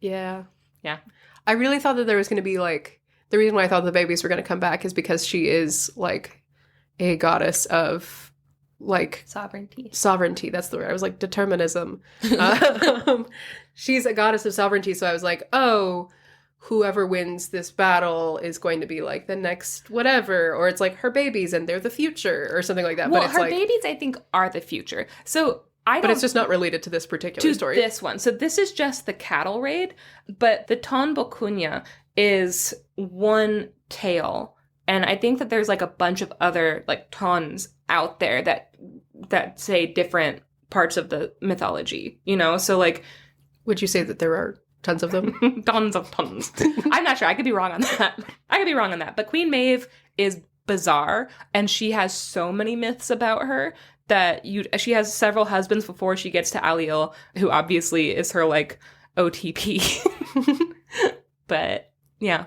Yeah. Yeah. I really thought that there was going to be, like, the reason why I thought the babies were going to come back is because she is, like, a goddess of, like... Sovereignty, that's the word. I was like, determinism. She's a goddess of sovereignty, so I was like, oh, whoever wins this battle is going to be, like, the next whatever, or it's, like, her babies and they're the future, or something like that. Well, but it's her like, babies, I think, are the future. So... But it's just not related to this particular story. This one. So this is just the cattle raid, but the Ton Bokunya is one tale. And I think that there's like a bunch of other like tons out there that say different parts of the mythology, you know? So like... Would you say that there are tons of them? Tons of tons. I'm not sure. I could be wrong on that. But Queen Maeve is bizarre, and she has so many myths about her that she has several husbands before she gets to Aliel, who obviously is her, like, OTP. But, yeah.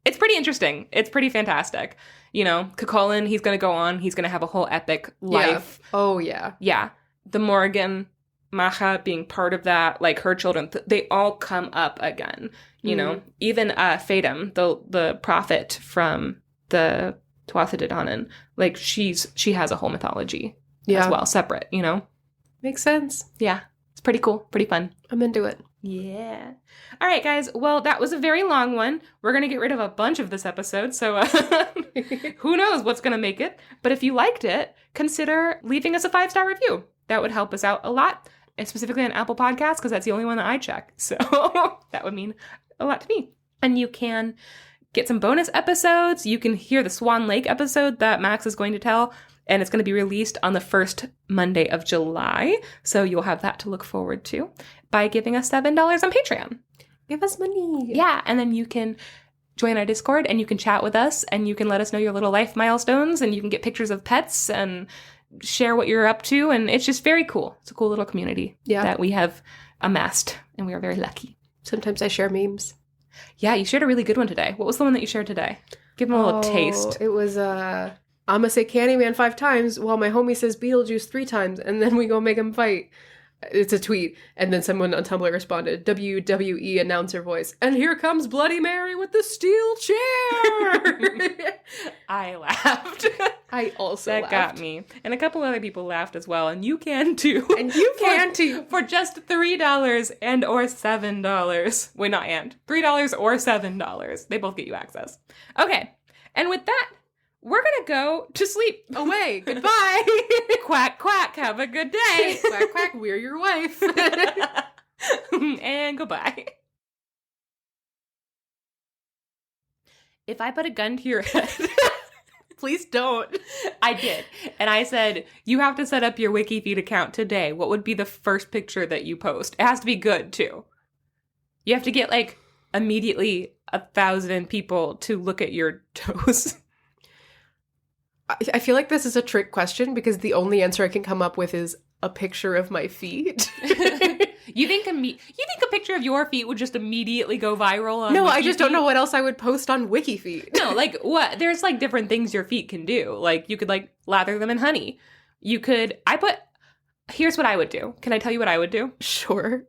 It's pretty interesting. It's pretty fantastic. You know, Cuchulainn, he's going to go on. He's going to have a whole epic life. Yeah. Oh, yeah. Yeah. The Morrigan, Macha being part of that, like her children, they all come up again, you know? Even Fatum, the prophet from the Tuatha De Danann, like she has a whole mythology as well, separate, you know? Makes sense. Yeah. It's pretty cool. Pretty fun. I'm into it. Yeah. All right, guys. Well, that was a very long one. We're going to get rid of a bunch of this episode, so who knows what's going to make it. But if you liked it, consider leaving us a 5-star review. That would help us out a lot, and specifically on Apple Podcasts, because that's the only one that I check. So that would mean a lot to me. And you can get some bonus episodes. You can hear the Swan Lake episode that Max is going to tell, and it's going to be released on the first Monday of July. So you'll have that to look forward to by giving us $7 on Patreon. Give us money. Yeah, and then you can join our Discord, and you can chat with us, and you can let us know your little life milestones, and you can get pictures of pets and share what you're up to, and it's just very cool. It's a cool little community that we have amassed, and we are very lucky. Sometimes I share memes. Yeah, you shared a really good one today. What was the one that you shared today? Give them a little taste. It was, I'm gonna say Candyman 5 times while my homie says Beetlejuice 3 times, and then we go make him fight. It's a tweet, and then someone on Tumblr responded, WWE announcer voice, and here comes Bloody Mary with the steel chair! I laughed. I also laughed. That got me. And a couple other people laughed as well, and you can too. And you can too. For just $3 and or $7. Wait, not and. $3 or $7. They both get you access. Okay, and with that, we're gonna go to sleep. Away. Goodbye. Quack, quack. Have a good day. Quack, quack. We're your wife. And goodbye. If I put a gun to your head... Please don't. I did. And I said, you have to set up your WikiFeed account today. What would be the first picture that you post? It has to be good, too. You have to get, like, immediately 1,000 people to look at your toes. I feel like this is a trick question because the only answer I can come up with is a picture of my feet. You think a picture of your feet would just immediately go viral on No, WikiFeed? I just don't know what else I would post on WikiFeed. No, like what? There's like different things your feet can do. Like you could like lather them in honey. Here's what I would do. Can I tell you what I would do? Sure.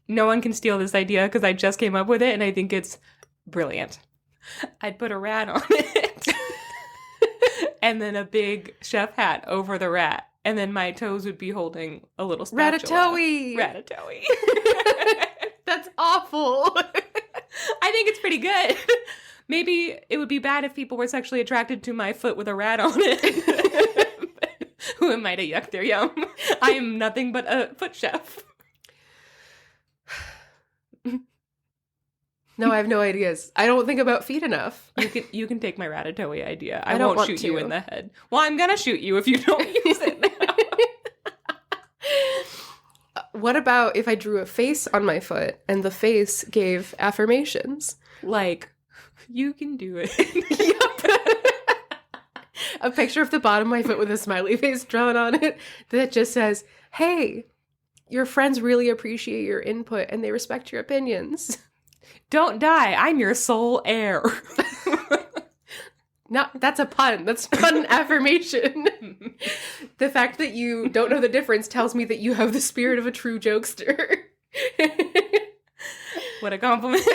No one can steal this idea because I just came up with it and I think it's brilliant. I'd put a rat on it. And then a big chef hat over the rat. And then my toes would be holding a little spatula. Ratatouille. That's awful. I think it's pretty good. Maybe it would be bad if people were sexually attracted to my foot with a rat on it. Who am I to yuck their yum? I am nothing but a foot chef. No, I have no ideas. I don't think about feet enough. You can take my ratatouille idea. I don't won't shoot you in the head. Well, I'm gonna shoot you if you don't use it now. What about if I drew a face on my foot and the face gave affirmations? Like, you can do it. Yep. A picture of the bottom of my foot with a smiley face drawn on it that just says, hey, your friends really appreciate your input and they respect your opinions. Don't die. I'm your sole heir. No, that's a pun. That's not an affirmation. The fact that you don't know the difference tells me that you have the spirit of a true jokester. What a compliment.